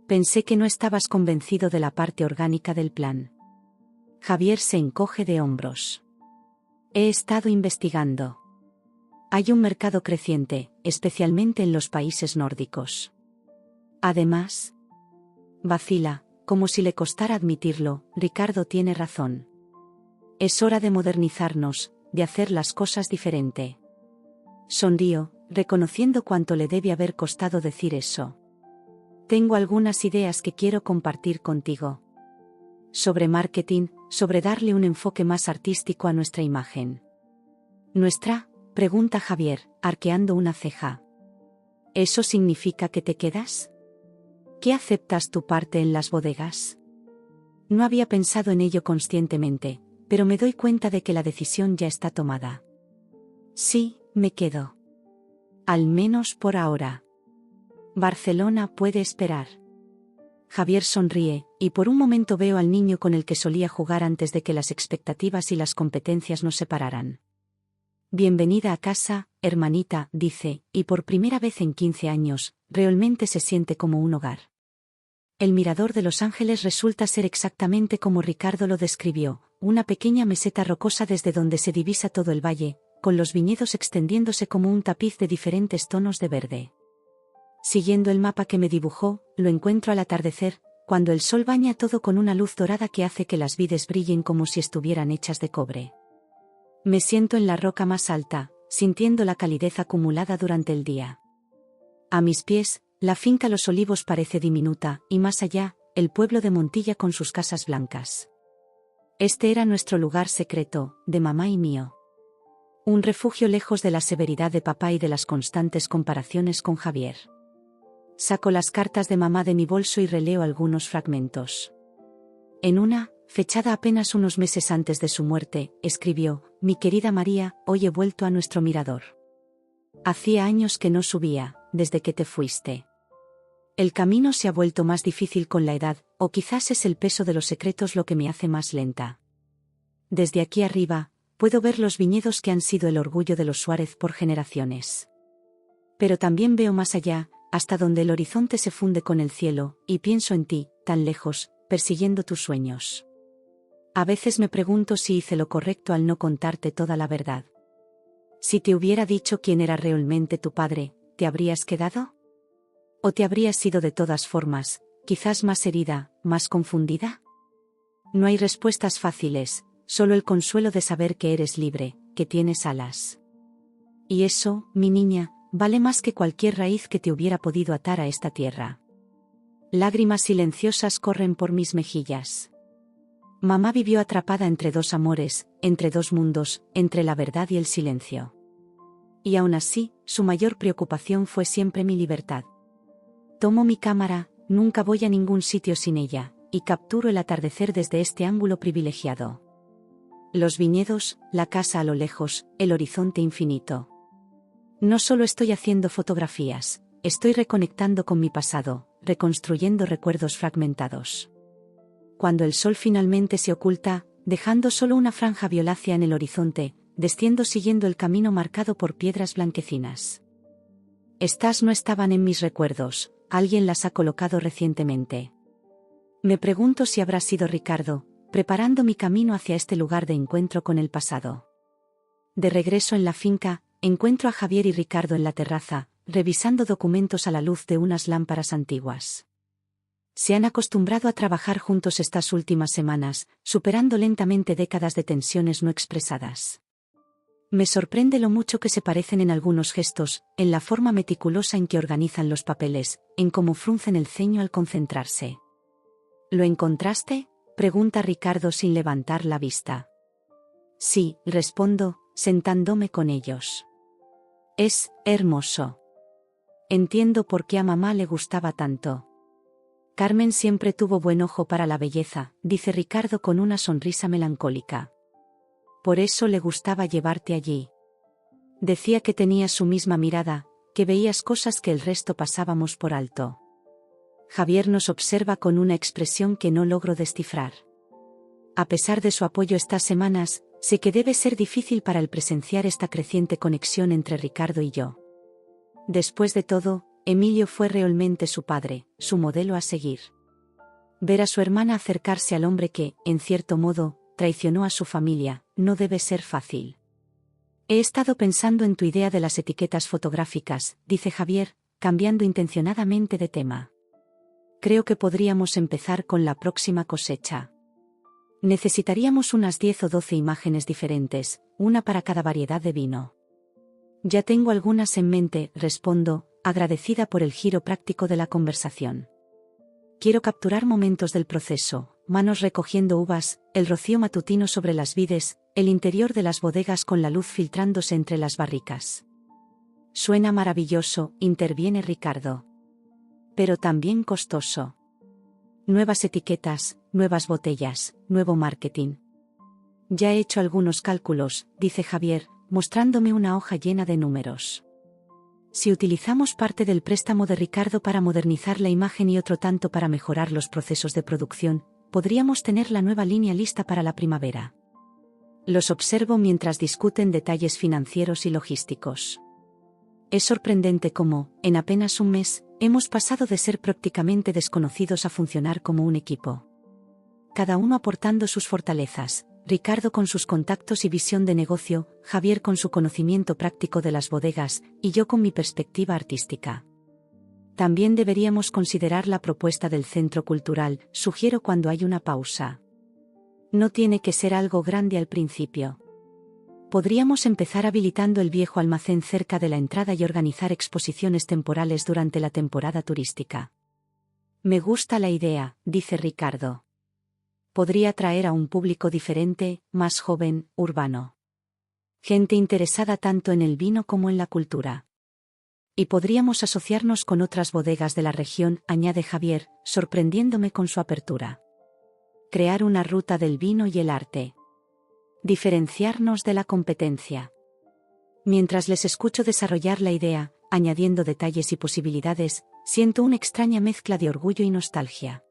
Pensé que no estabas convencido de la parte orgánica del plan. Javier se encoge de hombros. He estado investigando. Hay un mercado creciente, especialmente en los países nórdicos. Además, vacila, como si le costara admitirlo, Ricardo tiene razón. Es hora de modernizarnos, de hacer las cosas diferente. Sonrío, reconociendo cuánto le debe haber costado decir eso. Tengo algunas ideas que quiero compartir contigo. Sobre marketing, sobre darle un enfoque más artístico a nuestra imagen. ¿Nuestra? Pregunta Javier, arqueando una ceja. ¿Eso significa que te quedas? ¿Qué aceptas tu parte en las bodegas? No había pensado en ello conscientemente, pero me doy cuenta de que la decisión ya está tomada. Sí, me quedo. Al menos por ahora. Barcelona puede esperar. Javier sonríe, y por un momento veo al niño con el que solía jugar antes de que las expectativas y las competencias nos separaran. Bienvenida a casa, hermanita, dice, y por primera vez en 15 años, realmente se siente como un hogar. El mirador de Los Ángeles resulta ser exactamente como Ricardo lo describió, una pequeña meseta rocosa desde donde se divisa todo el valle, con los viñedos extendiéndose como un tapiz de diferentes tonos de verde. Siguiendo el mapa que me dibujó, lo encuentro al atardecer, cuando el sol baña todo con una luz dorada que hace que las vides brillen como si estuvieran hechas de cobre. Me siento en la roca más alta, sintiendo la calidez acumulada durante el día. A mis pies, la finca Los Olivos parece diminuta, y más allá, el pueblo de Montilla con sus casas blancas. Este era nuestro lugar secreto, de mamá y mío. Un refugio lejos de la severidad de papá y de las constantes comparaciones con Javier. Saco las cartas de mamá de mi bolso y releo algunos fragmentos. En una, fechada apenas unos meses antes de su muerte, escribió: «Mi querida María, hoy he vuelto a nuestro mirador. Hacía años que no subía, desde que te fuiste. El camino se ha vuelto más difícil con la edad, o quizás es el peso de los secretos lo que me hace más lenta. Desde aquí arriba, puedo ver los viñedos que han sido el orgullo de los Suárez por generaciones. Pero también veo más allá, hasta donde el horizonte se funde con el cielo, y pienso en ti, tan lejos, persiguiendo tus sueños. A veces me pregunto si hice lo correcto al no contarte toda la verdad. Si te hubiera dicho quién era realmente tu padre, ¿te habrías quedado? ¿O te habrías ido de todas formas, quizás más herida, más confundida? No hay respuestas fáciles, solo el consuelo de saber que eres libre, que tienes alas. Y eso, mi niña, vale más que cualquier raíz que te hubiera podido atar a esta tierra». Lágrimas silenciosas corren por mis mejillas. Mamá vivió atrapada entre dos amores, entre dos mundos, entre la verdad y el silencio. Y aún así, su mayor preocupación fue siempre mi libertad. Tomo mi cámara, nunca voy a ningún sitio sin ella, y capturo el atardecer desde este ángulo privilegiado. Los viñedos, la casa a lo lejos, el horizonte infinito. No solo estoy haciendo fotografías, estoy reconectando con mi pasado, reconstruyendo recuerdos fragmentados. Cuando el sol finalmente se oculta, dejando solo una franja violácea en el horizonte, desciendo siguiendo el camino marcado por piedras blanquecinas. Estas no estaban en mis recuerdos, alguien las ha colocado recientemente. Me pregunto si habrá sido Ricardo, preparando mi camino hacia este lugar de encuentro con el pasado. De regreso en la finca, encuentro a Javier y Ricardo en la terraza, revisando documentos a la luz de unas lámparas antiguas. Se han acostumbrado a trabajar juntos estas últimas semanas, superando lentamente décadas de tensiones no expresadas. Me sorprende lo mucho que se parecen en algunos gestos, en la forma meticulosa en que organizan los papeles, en cómo fruncen el ceño al concentrarse. ¿Lo encontraste?, pregunta Ricardo sin levantar la vista. Sí, respondo, sentándome con ellos. Es hermoso. Entiendo por qué a mamá le gustaba tanto. Carmen siempre tuvo buen ojo para la belleza, dice Ricardo con una sonrisa melancólica. Por eso le gustaba llevarte allí. Decía que tenías su misma mirada, que veías cosas que el resto pasábamos por alto. Javier nos observa con una expresión que no logro descifrar. A pesar de su apoyo estas semanas, sé que debe ser difícil para él presenciar esta creciente conexión entre Ricardo y yo. Después de todo, Emilio fue realmente su padre, su modelo a seguir. Ver a su hermana acercarse al hombre que, en cierto modo, traicionó a su familia, no debe ser fácil. He estado pensando en tu idea de las etiquetas fotográficas, dice Javier, cambiando intencionadamente de tema. Creo que podríamos empezar con la próxima cosecha. Necesitaríamos unas 10 o 12 imágenes diferentes, una para cada variedad de vino. Ya tengo algunas en mente, respondo, agradecida por el giro práctico de la conversación. Quiero capturar momentos del proceso, manos recogiendo uvas, el rocío matutino sobre las vides, el interior de las bodegas con la luz filtrándose entre las barricas. Suena maravilloso, interviene Ricardo. Pero también costoso. Nuevas etiquetas, nuevas botellas, nuevo marketing. Ya he hecho algunos cálculos, dice Javier, mostrándome una hoja llena de números. Si utilizamos parte del préstamo de Ricardo para modernizar la imagen y otro tanto para mejorar los procesos de producción, podríamos tener la nueva línea lista para la primavera. Los observo mientras discuten detalles financieros y logísticos. Es sorprendente cómo, en apenas un mes, hemos pasado de ser prácticamente desconocidos a funcionar como un equipo. Cada uno aportando sus fortalezas, Ricardo con sus contactos y visión de negocio, Javier con su conocimiento práctico de las bodegas, y yo con mi perspectiva artística. También deberíamos considerar la propuesta del centro cultural, sugiero cuando hay una pausa. No tiene que ser algo grande al principio. Podríamos empezar habilitando el viejo almacén cerca de la entrada y organizar exposiciones temporales durante la temporada turística. Me gusta la idea, dice Ricardo. Podría atraer a un público diferente, más joven, urbano. Gente interesada tanto en el vino como en la cultura. Y podríamos asociarnos con otras bodegas de la región, añade Javier, sorprendiéndome con su apertura. Crear una ruta del vino y el arte. Diferenciarnos de la competencia. Mientras les escucho desarrollar la idea, añadiendo detalles y posibilidades, siento una extraña mezcla de orgullo y nostalgia.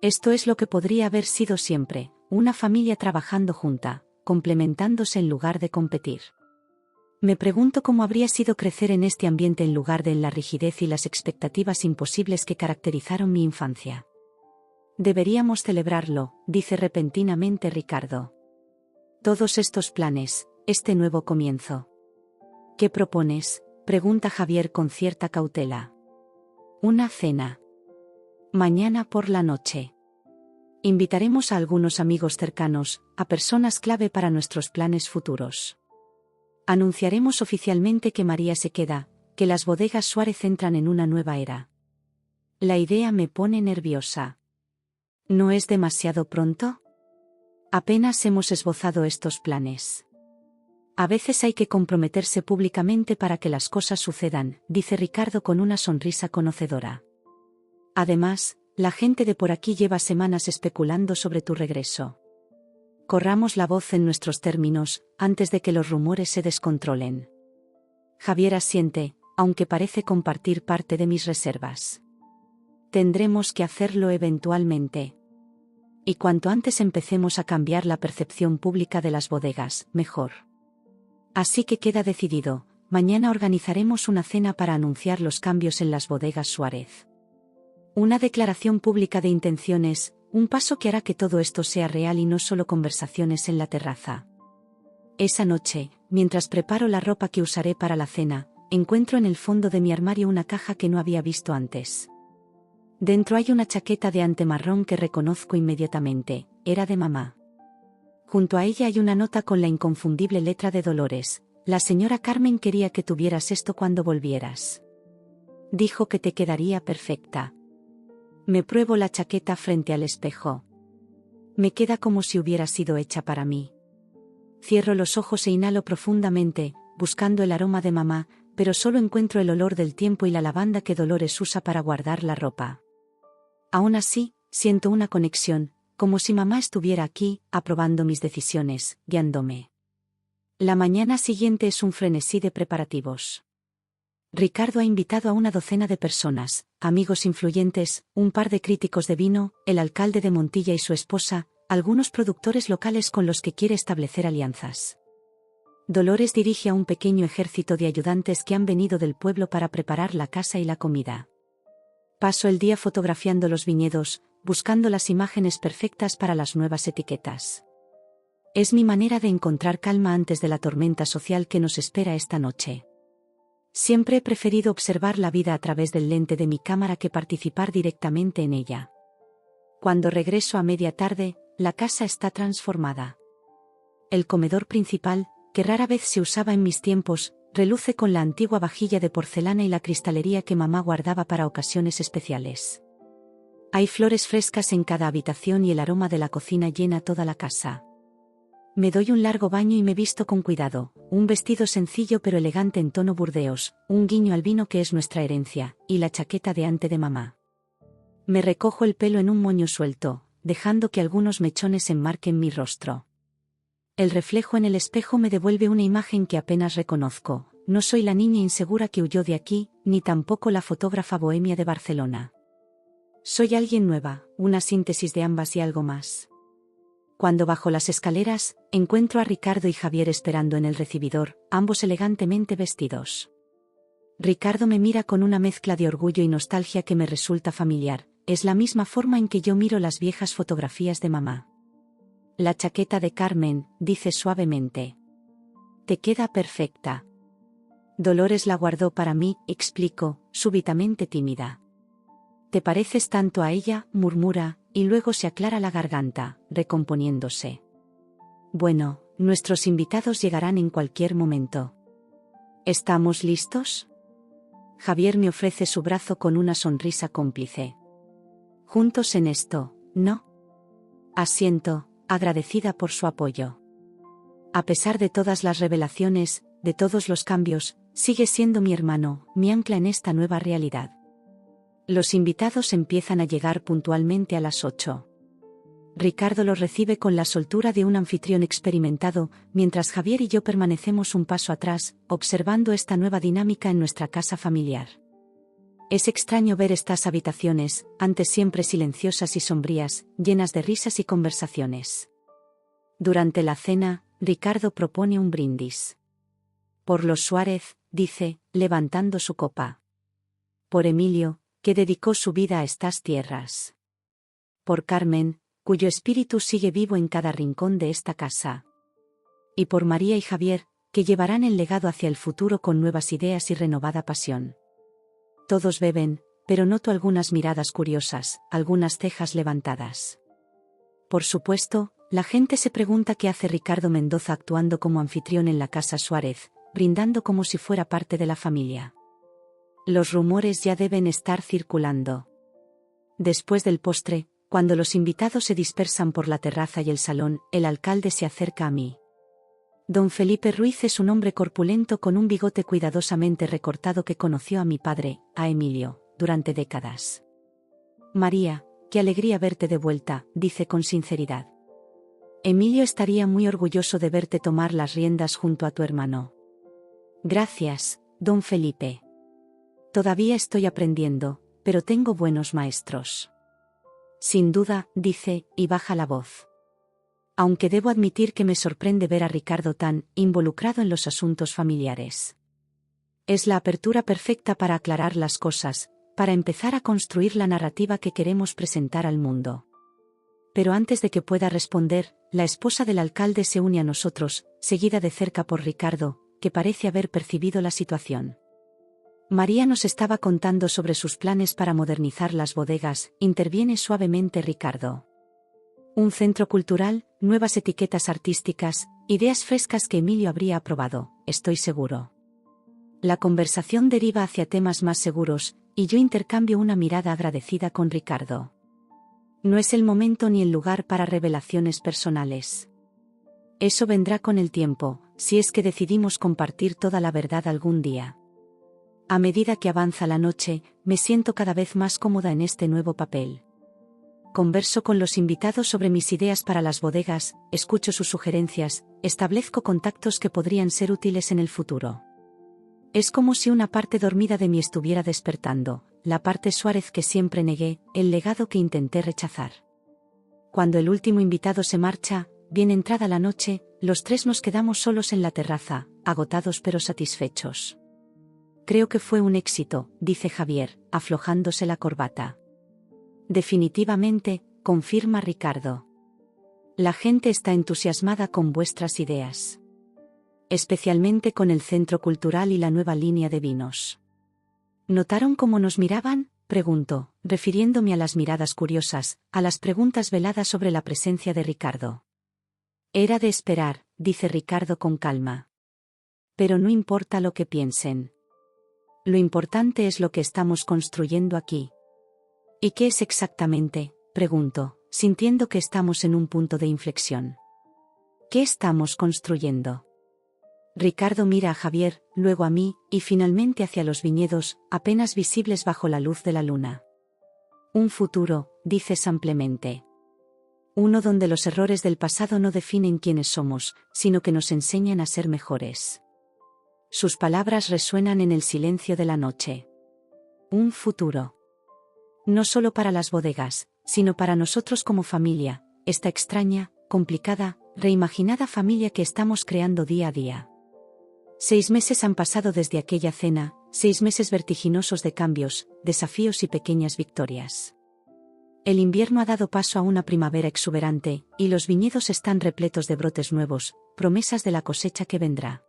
Esto es lo que podría haber sido siempre, una familia trabajando junta, complementándose en lugar de competir. Me pregunto cómo habría sido crecer en este ambiente en lugar de en la rigidez y las expectativas imposibles que caracterizaron mi infancia. Deberíamos celebrarlo, dice repentinamente Ricardo. Todos estos planes, este nuevo comienzo. ¿Qué propones?, pregunta Javier con cierta cautela. Una cena. Mañana por la noche. Invitaremos a algunos amigos cercanos, a personas clave para nuestros planes futuros. Anunciaremos oficialmente que María se queda, que las bodegas Suárez entran en una nueva era. La idea me pone nerviosa. ¿No es demasiado pronto? Apenas hemos esbozado estos planes. A veces hay que comprometerse públicamente para que las cosas sucedan, dice Ricardo con una sonrisa conocedora. Además, la gente de por aquí lleva semanas especulando sobre tu regreso. Corramos la voz en nuestros términos, antes de que los rumores se descontrolen. Javier asiente, aunque parece compartir parte de mis reservas. Tendremos que hacerlo eventualmente. Y cuanto antes empecemos a cambiar la percepción pública de las bodegas, mejor. Así que queda decidido, mañana organizaremos una cena para anunciar los cambios en las bodegas Suárez. Una declaración pública de intenciones, un paso que hará que todo esto sea real y no solo conversaciones en la terraza. Esa noche, mientras preparo la ropa que usaré para la cena, encuentro en el fondo de mi armario una caja que no había visto antes. Dentro hay una chaqueta de ante marrón que reconozco inmediatamente, era de mamá. Junto a ella hay una nota con la inconfundible letra de Dolores: la señora Carmen quería que tuvieras esto cuando volvieras. Dijo que te quedaría perfecta. Me pruebo la chaqueta frente al espejo. Me queda como si hubiera sido hecha para mí. Cierro los ojos e inhalo profundamente, buscando el aroma de mamá, pero solo encuentro el olor del tiempo y la lavanda que Dolores usa para guardar la ropa. Aún así, siento una conexión, como si mamá estuviera aquí, aprobando mis decisiones, guiándome. La mañana siguiente es un frenesí de preparativos. Ricardo ha invitado a una docena de personas, amigos influyentes, un par de críticos de vino, el alcalde de Montilla y su esposa, algunos productores locales con los que quiere establecer alianzas. Dolores dirige a un pequeño ejército de ayudantes que han venido del pueblo para preparar la casa y la comida. Paso el día fotografiando los viñedos, buscando las imágenes perfectas para las nuevas etiquetas. Es mi manera de encontrar calma antes de la tormenta social que nos espera esta noche. Siempre he preferido observar la vida a través del lente de mi cámara que participar directamente en ella. Cuando regreso a media tarde, la casa está transformada. El comedor principal, que rara vez se usaba en mis tiempos, reluce con la antigua vajilla de porcelana y la cristalería que mamá guardaba para ocasiones especiales. Hay flores frescas en cada habitación y el aroma de la cocina llena toda la casa. Me doy un largo baño y me visto con cuidado, un vestido sencillo pero elegante en tono burdeos, un guiño al vino que es nuestra herencia, y la chaqueta de ante de mamá. Me recojo el pelo en un moño suelto, dejando que algunos mechones enmarquen mi rostro. El reflejo en el espejo me devuelve una imagen que apenas reconozco. No soy la niña insegura que huyó de aquí, ni tampoco la fotógrafa bohemia de Barcelona. Soy alguien nueva, una síntesis de ambas y algo más. Cuando bajo las escaleras, encuentro a Ricardo y Javier esperando en el recibidor, ambos elegantemente vestidos. Ricardo me mira con una mezcla de orgullo y nostalgia que me resulta familiar, es la misma forma en que yo miro las viejas fotografías de mamá. La chaqueta de Carmen, dice suavemente. Te queda perfecta. Dolores la guardó para mí, explico, súbitamente tímida. Te pareces tanto a ella, murmura, y luego se aclara la garganta, recomponiéndose. Bueno, nuestros invitados llegarán en cualquier momento. ¿Estamos listos? Javier me ofrece su brazo con una sonrisa cómplice. Juntos en esto, ¿no? Asiento, agradecida por su apoyo. A pesar de todas las revelaciones, de todos los cambios, sigue siendo mi hermano, mi ancla en esta nueva realidad. Los invitados empiezan a llegar puntualmente a las 8. Ricardo los recibe con la soltura de un anfitrión experimentado, mientras Javier y yo permanecemos un paso atrás, observando esta nueva dinámica en nuestra casa familiar. Es extraño ver estas habitaciones, antes siempre silenciosas y sombrías, llenas de risas y conversaciones. Durante la cena, Ricardo propone un brindis. Por los Suárez, dice, levantando su copa. Por Emilio, que dedicó su vida a estas tierras. Por Carmen, cuyo espíritu sigue vivo en cada rincón de esta casa. Y por María y Javier, que llevarán el legado hacia el futuro con nuevas ideas y renovada pasión. Todos beben, pero noto algunas miradas curiosas, algunas cejas levantadas. Por supuesto, la gente se pregunta qué hace Ricardo Mendoza actuando como anfitrión en la casa Suárez, brindando como si fuera parte de la familia. Los rumores ya deben estar circulando. Después del postre, cuando los invitados se dispersan por la terraza y el salón, el alcalde se acerca a mí. Don Felipe Ruiz es un hombre corpulento con un bigote cuidadosamente recortado que conoció a mi padre, a Emilio, durante décadas. María, qué alegría verte de vuelta, dice con sinceridad. Emilio estaría muy orgulloso de verte tomar las riendas junto a tu hermano. Gracias, don Felipe. Todavía estoy aprendiendo, pero tengo buenos maestros. Sin duda, dice, y baja la voz. Aunque debo admitir que me sorprende ver a Ricardo tan involucrado en los asuntos familiares. Es la apertura perfecta para aclarar las cosas, para empezar a construir la narrativa que queremos presentar al mundo. Pero antes de que pueda responder, la esposa del alcalde se une a nosotros, seguida de cerca por Ricardo, que parece haber percibido la situación. María nos estaba contando sobre sus planes para modernizar las bodegas, interviene suavemente Ricardo. Un centro cultural, nuevas etiquetas artísticas, ideas frescas que Emilio habría aprobado, estoy seguro. La conversación deriva hacia temas más seguros, y yo intercambio una mirada agradecida con Ricardo. No es el momento ni el lugar para revelaciones personales. Eso vendrá con el tiempo, si es que decidimos compartir toda la verdad algún día. A medida que avanza la noche, me siento cada vez más cómoda en este nuevo papel. Converso con los invitados sobre mis ideas para las bodegas, escucho sus sugerencias, establezco contactos que podrían ser útiles en el futuro. Es como si una parte dormida de mí estuviera despertando, la parte Suárez que siempre negué, el legado que intenté rechazar. Cuando el último invitado se marcha, bien entrada la noche, los tres nos quedamos solos en la terraza, agotados pero satisfechos. Creo que fue un éxito, dice Javier, aflojándose la corbata. Definitivamente, confirma Ricardo. La gente está entusiasmada con vuestras ideas. especialmente con el centro cultural y la nueva línea de vinos. ¿Notaron cómo nos miraban?, preguntó, refiriéndome a las miradas curiosas, a las preguntas veladas sobre la presencia de Ricardo. Era de esperar, dice Ricardo con calma. Pero no importa lo que piensen. Lo importante es lo que estamos construyendo aquí. ¿Y qué es exactamente?, pregunto, sintiendo que estamos en un punto de inflexión. ¿Qué estamos construyendo? Ricardo mira a Javier, luego a mí, y finalmente hacia los viñedos, apenas visibles bajo la luz de la luna. Un futuro, dice simplemente. Uno donde los errores del pasado no definen quiénes somos, sino que nos enseñan a ser mejores. Sus palabras resuenan en el silencio de la noche. Un futuro. No solo para las bodegas, sino para nosotros como familia, esta extraña, complicada, reimaginada familia que estamos creando día a día. 6 meses han pasado desde aquella cena, 6 meses vertiginosos de cambios, desafíos y pequeñas victorias. El invierno ha dado paso a una primavera exuberante, y los viñedos están repletos de brotes nuevos, promesas de la cosecha que vendrá.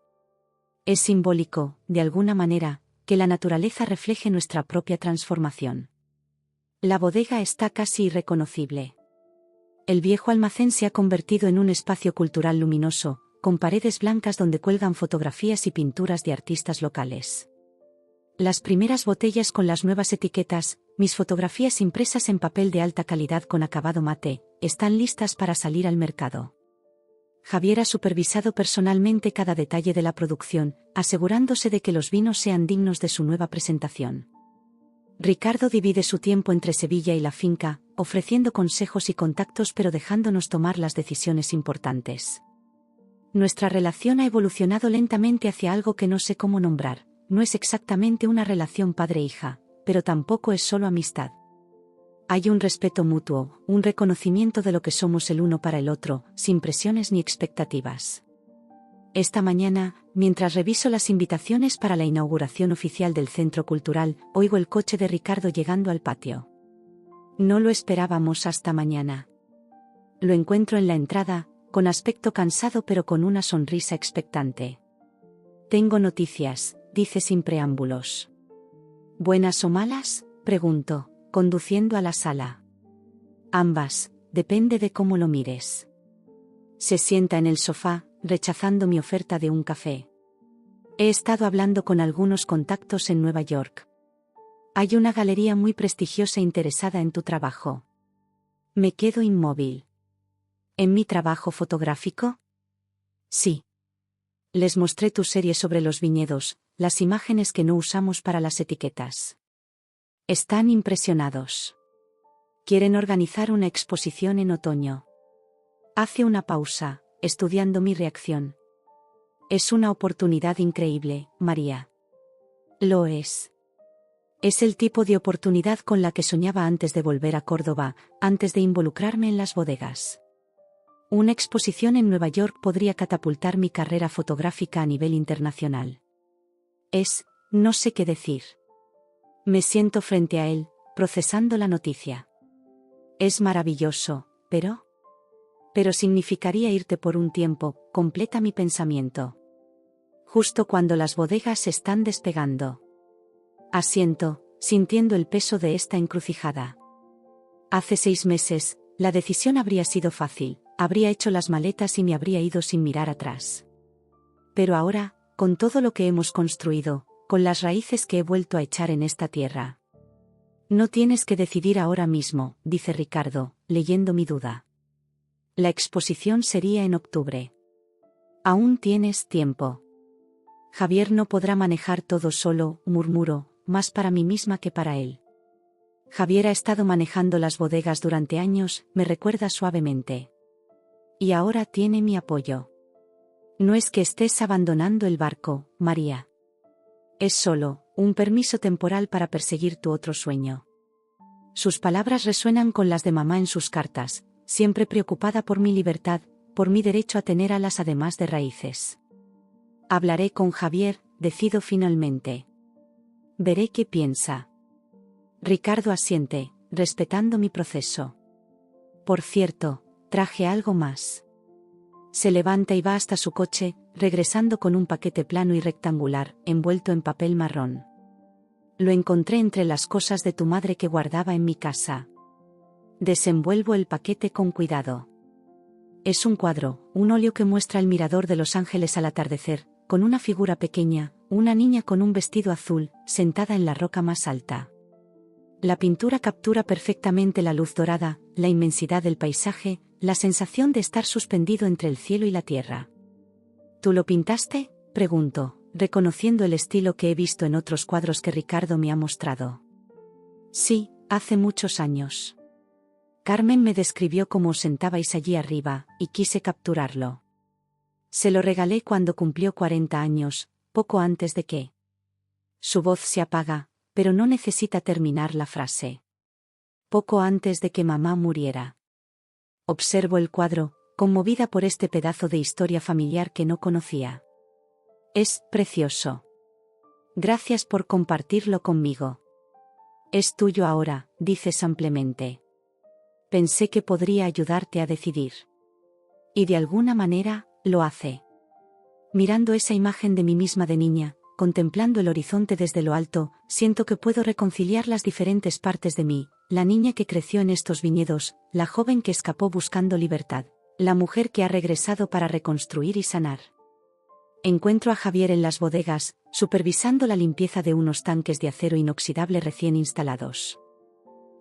Es simbólico, de alguna manera, que la naturaleza refleje nuestra propia transformación. La bodega está casi irreconocible. El viejo almacén se ha convertido en un espacio cultural luminoso, con paredes blancas donde cuelgan fotografías y pinturas de artistas locales. Las primeras botellas con las nuevas etiquetas, mis fotografías impresas en papel de alta calidad con acabado mate, están listas para salir al mercado. Javier ha supervisado personalmente cada detalle de la producción, asegurándose de que los vinos sean dignos de su nueva presentación. Ricardo divide su tiempo entre Sevilla y la finca, ofreciendo consejos y contactos pero dejándonos tomar las decisiones importantes. Nuestra relación ha evolucionado lentamente hacia algo que no sé cómo nombrar. No es exactamente una relación padre-hija, pero tampoco es solo amistad. Hay un respeto mutuo, un reconocimiento de lo que somos el uno para el otro, sin presiones ni expectativas. Esta mañana, mientras reviso las invitaciones para la inauguración oficial del centro cultural, oigo el coche de Ricardo llegando al patio. No lo esperábamos hasta mañana. Lo encuentro en la entrada, con aspecto cansado pero con una sonrisa expectante. Tengo noticias, dice sin preámbulos. ¿Buenas o malas?, pregunto, conduciendo a la sala. Ambas, depende de cómo lo mires. Se sienta en el sofá, rechazando mi oferta de un café. He estado hablando con algunos contactos en Nueva York. Hay una galería muy prestigiosa interesada en tu trabajo. Me quedo inmóvil. ¿En mi trabajo fotográfico? Sí. Les mostré tu serie sobre los viñedos, las imágenes que no usamos para las etiquetas. Están impresionados. Quieren organizar una exposición en otoño. Hace una pausa, estudiando mi reacción. Es una oportunidad increíble, María. Lo es. Es el tipo de oportunidad con la que soñaba antes de volver a Córdoba, antes de involucrarme en las bodegas. Una exposición en Nueva York podría catapultar mi carrera fotográfica a nivel internacional. No sé qué decir. Me siento frente a él, procesando la noticia. Es maravilloso, pero significaría irte por un tiempo, completa mi pensamiento. Justo cuando las bodegas están despegando. Asiento, sintiendo el peso de esta encrucijada. Hace 6 meses, la decisión habría sido fácil, habría hecho las maletas y me habría ido sin mirar atrás. Pero ahora, con todo lo que hemos construido, con las raíces que he vuelto a echar en esta tierra. No tienes que decidir ahora mismo, dice Ricardo, leyendo mi duda. La exposición sería en octubre. Aún tienes tiempo. Javier no podrá manejar todo solo, murmuro, más para mí misma que para él. Javier ha estado manejando las bodegas durante años, me recuerda suavemente. Y ahora tiene mi apoyo. No es que estés abandonando el barco, María. Es solo un permiso temporal para perseguir tu otro sueño. Sus palabras resuenan con las de mamá en sus cartas, siempre preocupada por mi libertad, por mi derecho a tener alas además de raíces. Hablaré con Javier, decido finalmente. Veré qué piensa. Ricardo asiente, respetando mi proceso. Por cierto, traje algo más. Se levanta y va hasta su coche, regresando con un paquete plano y rectangular, envuelto en papel marrón. Lo encontré entre las cosas de tu madre que guardaba en mi casa. Desenvuelvo el paquete con cuidado. Es un cuadro, un óleo que muestra el mirador de Los Ángeles al atardecer, con una figura pequeña, una niña con un vestido azul, sentada en la roca más alta. La pintura captura perfectamente la luz dorada, la inmensidad del paisaje, la sensación de estar suspendido entre el cielo y la tierra. ¿Tú lo pintaste?, pregunto, reconociendo el estilo que he visto en otros cuadros que Ricardo me ha mostrado. Sí, hace muchos años. Carmen me describió cómo os sentabais allí arriba, y quise capturarlo. Se lo regalé cuando cumplió 40 años, poco antes de que... Su voz se apaga, pero no necesita terminar la frase. Poco antes de que mamá muriera. Observo el cuadro, conmovida por este pedazo de historia familiar que no conocía. Es precioso. Gracias por compartirlo conmigo. Es tuyo ahora, dices ampliamente. Pensé que podría ayudarte a decidir. Y de alguna manera, lo hace. Mirando esa imagen de mí misma de niña, contemplando el horizonte desde lo alto, siento que puedo reconciliar las diferentes partes de mí, la niña que creció en estos viñedos, la joven que escapó buscando libertad, la mujer que ha regresado para reconstruir y sanar. Encuentro a Javier en las bodegas, supervisando la limpieza de unos tanques de acero inoxidable recién instalados.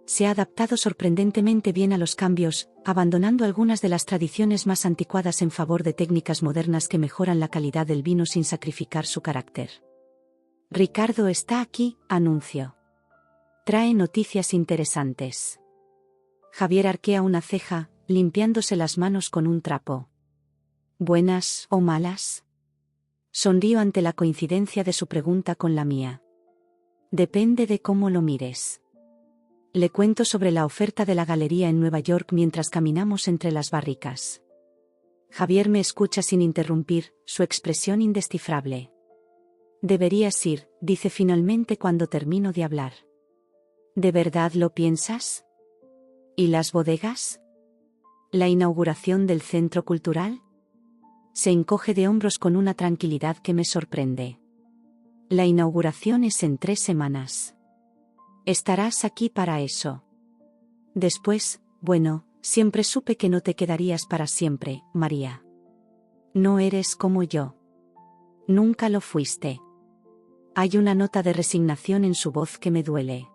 Se ha adaptado sorprendentemente bien a los cambios, abandonando algunas de las tradiciones más anticuadas en favor de técnicas modernas que mejoran la calidad del vino sin sacrificar su carácter. Ricardo está aquí, anuncio. Trae noticias interesantes. Javier arquea una ceja, limpiándose las manos con un trapo. ¿Buenas o malas? Sonrío ante la coincidencia de su pregunta con la mía. Depende de cómo lo mires. Le cuento sobre la oferta de la galería en Nueva York mientras caminamos entre las barricas. Javier me escucha sin interrumpir, su expresión indescifrable. Deberías ir, dice finalmente cuando termino de hablar. ¿De verdad lo piensas? ¿Y las bodegas? ¿La inauguración del centro cultural? Se encoge de hombros con una tranquilidad que me sorprende. La inauguración es en 3 semanas. Estarás aquí para eso. Después, bueno, siempre supe que no te quedarías para siempre, María. No eres como yo. Nunca lo fuiste. Hay una nota de resignación en su voz que me duele.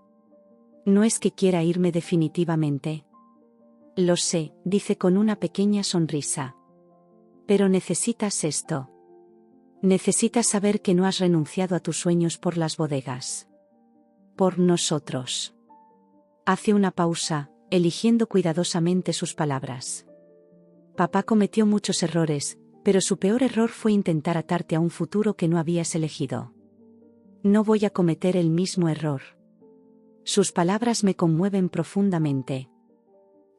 No es que quiera irme definitivamente. Lo sé, dice con una pequeña sonrisa. Pero necesitas esto. Necesitas saber que no has renunciado a tus sueños por las bodegas. Por nosotros. Hace una pausa, eligiendo cuidadosamente sus palabras. Papá cometió muchos errores, pero su peor error fue intentar atarte a un futuro que no habías elegido. No voy a cometer el mismo error. Sus palabras me conmueven profundamente.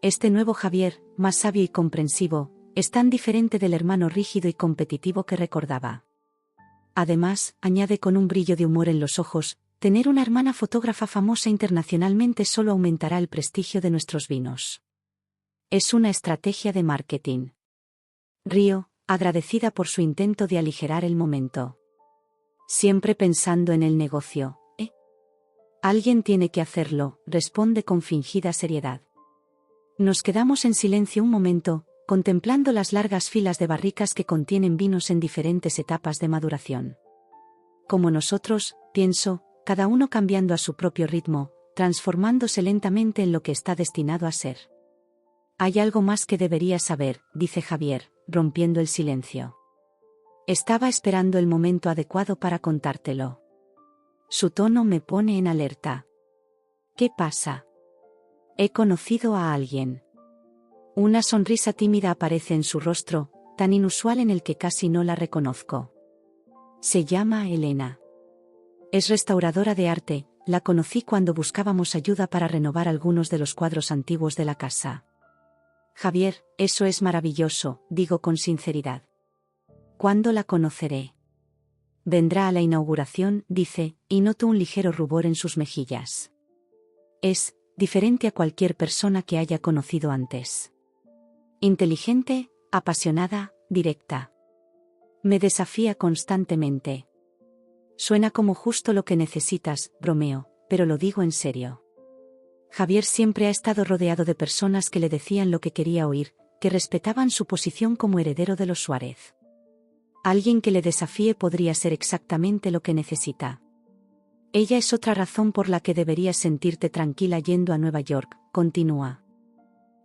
Este nuevo Javier, más sabio y comprensivo, es tan diferente del hermano rígido y competitivo que recordaba. Además, añade con un brillo de humor en los ojos, tener una hermana fotógrafa famosa internacionalmente solo aumentará el prestigio de nuestros vinos. Es una estrategia de marketing. Río, agradecida por su intento de aligerar el momento. Siempre pensando en el negocio, ¿eh? Alguien tiene que hacerlo, responde con fingida seriedad. Nos quedamos en silencio un momento, contemplando las largas filas de barricas que contienen vinos en diferentes etapas de maduración. Como nosotros, pienso, cada uno cambiando a su propio ritmo, transformándose lentamente en lo que está destinado a ser. Hay algo más que deberías saber, dice Javier, rompiendo el silencio. Estaba esperando el momento adecuado para contártelo. Su tono me pone en alerta. ¿Qué pasa? He conocido a alguien. Una sonrisa tímida aparece en su rostro, tan inusual en el que casi no la reconozco. Se llama Elena. Es restauradora de arte, la conocí cuando buscábamos ayuda para renovar algunos de los cuadros antiguos de la casa. Javier, eso es maravilloso, digo con sinceridad. ¿Cuándo la conoceré? Vendrá a la inauguración, dice, y noto un ligero rubor en sus mejillas. Es diferente a cualquier persona que haya conocido antes. Inteligente, apasionada, directa. Me desafía constantemente. Suena como justo lo que necesitas, bromeo, pero lo digo en serio. Javier siempre ha estado rodeado de personas que le decían lo que quería oír, que respetaban su posición como heredero de los Suárez. Alguien que le desafíe podría ser exactamente lo que necesita. Ella es otra razón por la que deberías sentirte tranquila yendo a Nueva York, continúa.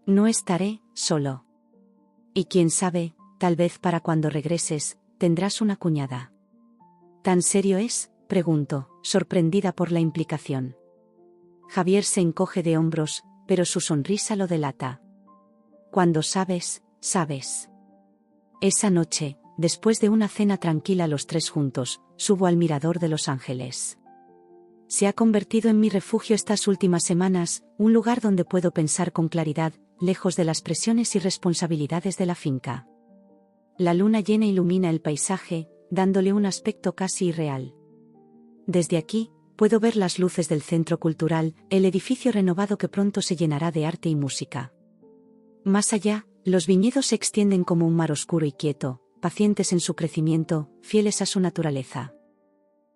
No estaré solo. Y quién sabe, tal vez para cuando regreses, tendrás una cuñada. ¿Tan serio es?, pregunto, sorprendida por la implicación. Javier se encoge de hombros, pero su sonrisa lo delata. Cuando sabes, sabes. Esa noche, después de una cena tranquila los tres juntos, subo al mirador de Los Ángeles. Se ha convertido en mi refugio estas últimas semanas, un lugar donde puedo pensar con claridad, lejos de las presiones y responsabilidades de la finca. La luna llena ilumina el paisaje, dándole un aspecto casi irreal. Desde aquí, puedo ver las luces del centro cultural, el edificio renovado que pronto se llenará de arte y música. Más allá, los viñedos se extienden como un mar oscuro y quieto, pacientes en su crecimiento, fieles a su naturaleza.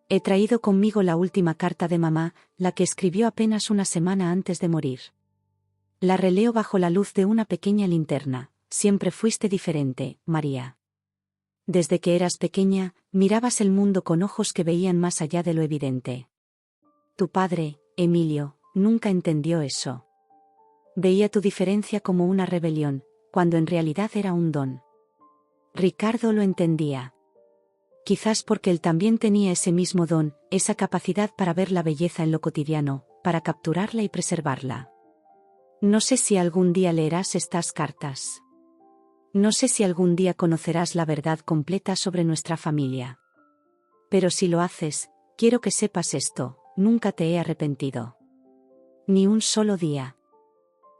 He traído conmigo la última carta de mamá, la que escribió apenas una semana antes de morir. La releo bajo la luz de una pequeña linterna. Siempre fuiste diferente, María. Desde que eras pequeña, mirabas el mundo con ojos que veían más allá de lo evidente. Tu padre, Emilio, nunca entendió eso. Veía tu diferencia como una rebelión, cuando en realidad era un don. Ricardo lo entendía. Quizás porque él también tenía ese mismo don, esa capacidad para ver la belleza en lo cotidiano, para capturarla y preservarla. No sé si algún día leerás estas cartas. No sé si algún día conocerás la verdad completa sobre nuestra familia. Pero si lo haces, quiero que sepas esto, nunca te he arrepentido. Ni un solo día.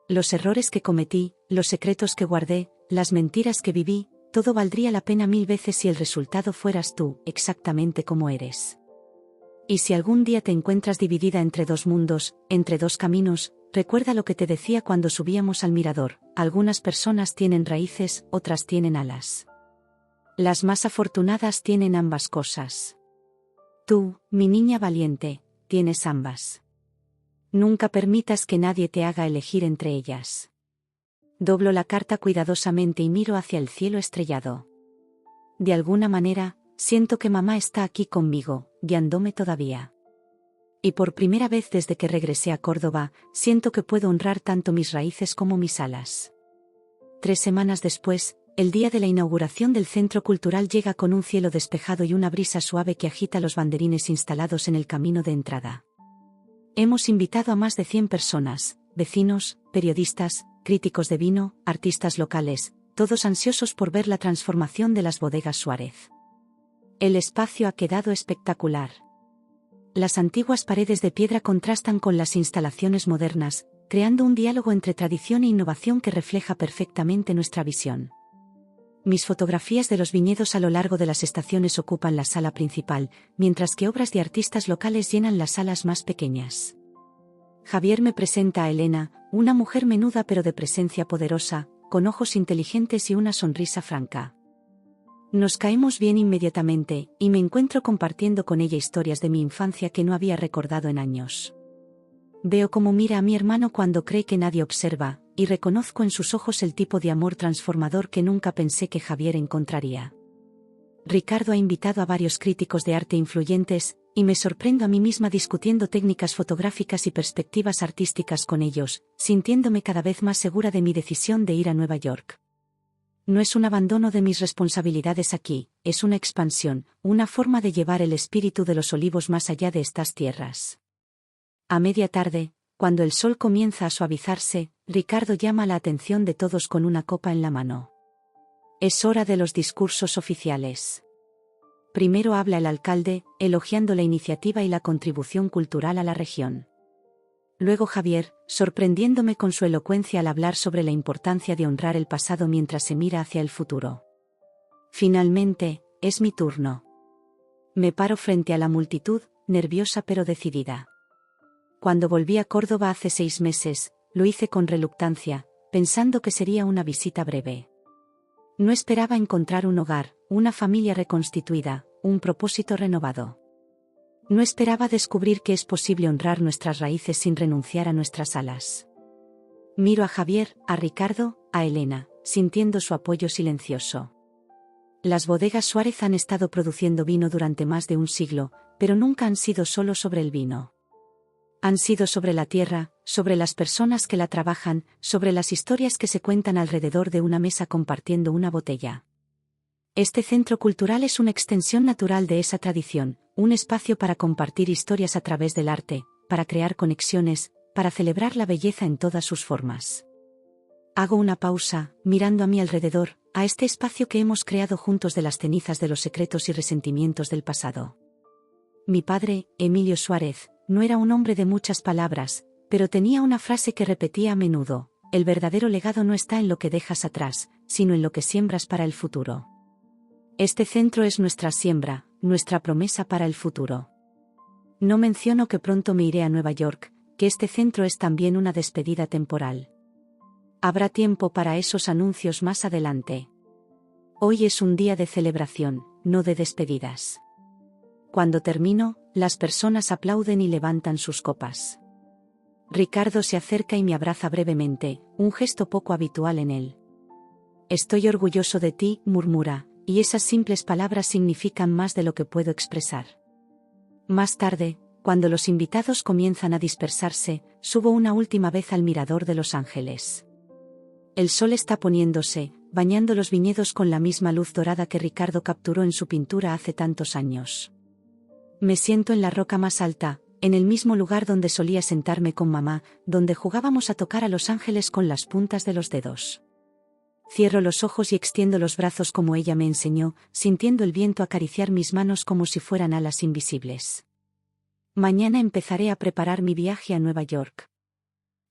Los errores que cometí, los secretos que guardé, las mentiras que viví, todo valdría la pena 1000 veces si el resultado fueras tú, exactamente como eres. Y si algún día te encuentras dividida entre dos mundos, entre dos caminos, recuerda lo que te decía cuando subíamos al mirador: algunas personas tienen raíces, otras tienen alas. Las más afortunadas tienen ambas cosas. Tú, mi niña valiente, tienes ambas. Nunca permitas que nadie te haga elegir entre ellas. Doblo la carta cuidadosamente y miro hacia el cielo estrellado. De alguna manera, siento que mamá está aquí conmigo, guiándome todavía. Y por primera vez desde que regresé a Córdoba, siento que puedo honrar tanto mis raíces como mis alas. 3 semanas después, el día de la inauguración del Centro Cultural llega con un cielo despejado y una brisa suave que agita los banderines instalados en el camino de entrada. Hemos invitado a más de 100 personas, vecinos, periodistas, críticos de vino, artistas locales, todos ansiosos por ver la transformación de las bodegas Suárez. El espacio ha quedado espectacular. Las antiguas paredes de piedra contrastan con las instalaciones modernas, creando un diálogo entre tradición e innovación que refleja perfectamente nuestra visión. Mis fotografías de los viñedos a lo largo de las estaciones ocupan la sala principal, mientras que obras de artistas locales llenan las salas más pequeñas. Javier me presenta a Elena, una mujer menuda pero de presencia poderosa, con ojos inteligentes y una sonrisa franca. Nos caemos bien inmediatamente, y me encuentro compartiendo con ella historias de mi infancia que no había recordado en años. Veo cómo mira a mi hermano cuando cree que nadie observa, y reconozco en sus ojos el tipo de amor transformador que nunca pensé que Javier encontraría. Ricardo ha invitado a varios críticos de arte influyentes, y me sorprendo a mí misma discutiendo técnicas fotográficas y perspectivas artísticas con ellos, sintiéndome cada vez más segura de mi decisión de ir a Nueva York. No es un abandono de mis responsabilidades aquí, es una expansión, una forma de llevar el espíritu de los Olivos más allá de estas tierras. A media tarde, cuando el sol comienza a suavizarse, Ricardo llama la atención de todos con una copa en la mano. Es hora de los discursos oficiales. Primero habla el alcalde, elogiando la iniciativa y la contribución cultural a la región. Luego Javier, sorprendiéndome con su elocuencia al hablar sobre la importancia de honrar el pasado mientras se mira hacia el futuro. Finalmente, es mi turno. Me paro frente a la multitud, nerviosa pero decidida. Cuando volví a Córdoba hace 6 meses, lo hice con reluctancia, pensando que sería una visita breve. No esperaba encontrar un hogar, una familia reconstituida, un propósito renovado. No esperaba descubrir que es posible honrar nuestras raíces sin renunciar a nuestras alas. Miro a Javier, a Ricardo, a Elena, sintiendo su apoyo silencioso. Las bodegas Suárez han estado produciendo vino durante más de un siglo, pero nunca han sido solo sobre el vino. Han sido sobre la tierra, sobre las personas que la trabajan, sobre las historias que se cuentan alrededor de una mesa compartiendo una botella. Este centro cultural es una extensión natural de esa tradición, un espacio para compartir historias a través del arte, para crear conexiones, para celebrar la belleza en todas sus formas. Hago una pausa, mirando a mi alrededor, a este espacio que hemos creado juntos de las cenizas de los secretos y resentimientos del pasado. Mi padre, Emilio Suárez, no era un hombre de muchas palabras, pero tenía una frase que repetía a menudo: el verdadero legado no está en lo que dejas atrás, sino en lo que siembras para el futuro. Este centro es nuestra siembra, nuestra promesa para el futuro. No menciono que pronto me iré a Nueva York, que este centro es también una despedida temporal. Habrá tiempo para esos anuncios más adelante. Hoy es un día de celebración, no de despedidas. Cuando termino, las personas aplauden y levantan sus copas. Ricardo se acerca y me abraza brevemente, un gesto poco habitual en él. Estoy orgulloso de ti, murmura, y esas simples palabras significan más de lo que puedo expresar. Más tarde, cuando los invitados comienzan a dispersarse, subo una última vez al mirador de Los Ángeles. El sol está poniéndose, bañando los viñedos con la misma luz dorada que Ricardo capturó en su pintura hace tantos años. Me siento en la roca más alta, en el mismo lugar donde solía sentarme con mamá, donde jugábamos a tocar a los ángeles con las puntas de los dedos. Cierro los ojos y extiendo los brazos como ella me enseñó, sintiendo el viento acariciar mis manos como si fueran alas invisibles. Mañana empezaré a preparar mi viaje a Nueva York.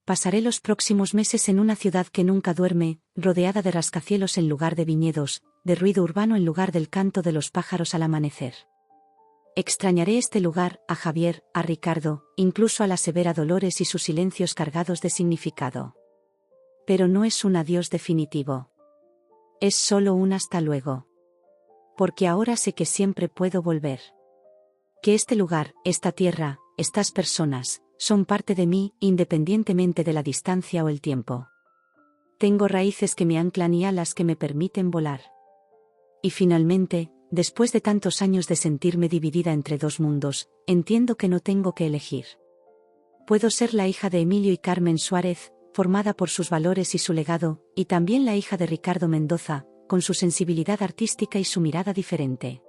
Pasaré los próximos meses en una ciudad que nunca duerme, rodeada de rascacielos en lugar de viñedos, de ruido urbano en lugar del canto de los pájaros al amanecer. Extrañaré este lugar, a Javier, a Ricardo, incluso a la severa Dolores y sus silencios cargados de significado. Pero no es un adiós definitivo. Es solo un hasta luego. Porque ahora sé que siempre puedo volver. Que este lugar, esta tierra, estas personas, son parte de mí, independientemente de la distancia o el tiempo. Tengo raíces que me anclan y alas que me permiten volar. Y finalmente, después de tantos años de sentirme dividida entre dos mundos, entiendo que no tengo que elegir. Puedo ser la hija de Emilio y Carmen Suárez, formada por sus valores y su legado, y también la hija de Ricardo Mendoza, con su sensibilidad artística y su mirada diferente.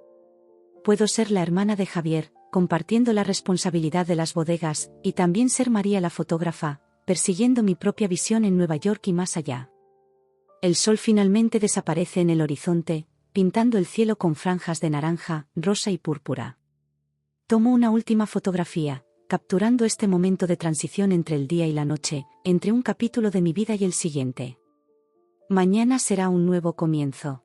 Puedo ser la hermana de Javier, compartiendo la responsabilidad de las bodegas, y también ser María la fotógrafa, persiguiendo mi propia visión en Nueva York y más allá. El sol finalmente desaparece en el horizonte, pintando el cielo con franjas de naranja, rosa y púrpura. Tomo una última fotografía, capturando este momento de transición entre el día y la noche, entre un capítulo de mi vida y el siguiente. Mañana será un nuevo comienzo.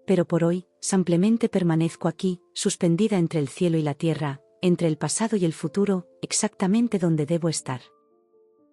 Pero por hoy, simplemente permanezco aquí, suspendida entre el cielo y la tierra, entre el pasado y el futuro, exactamente donde debo estar.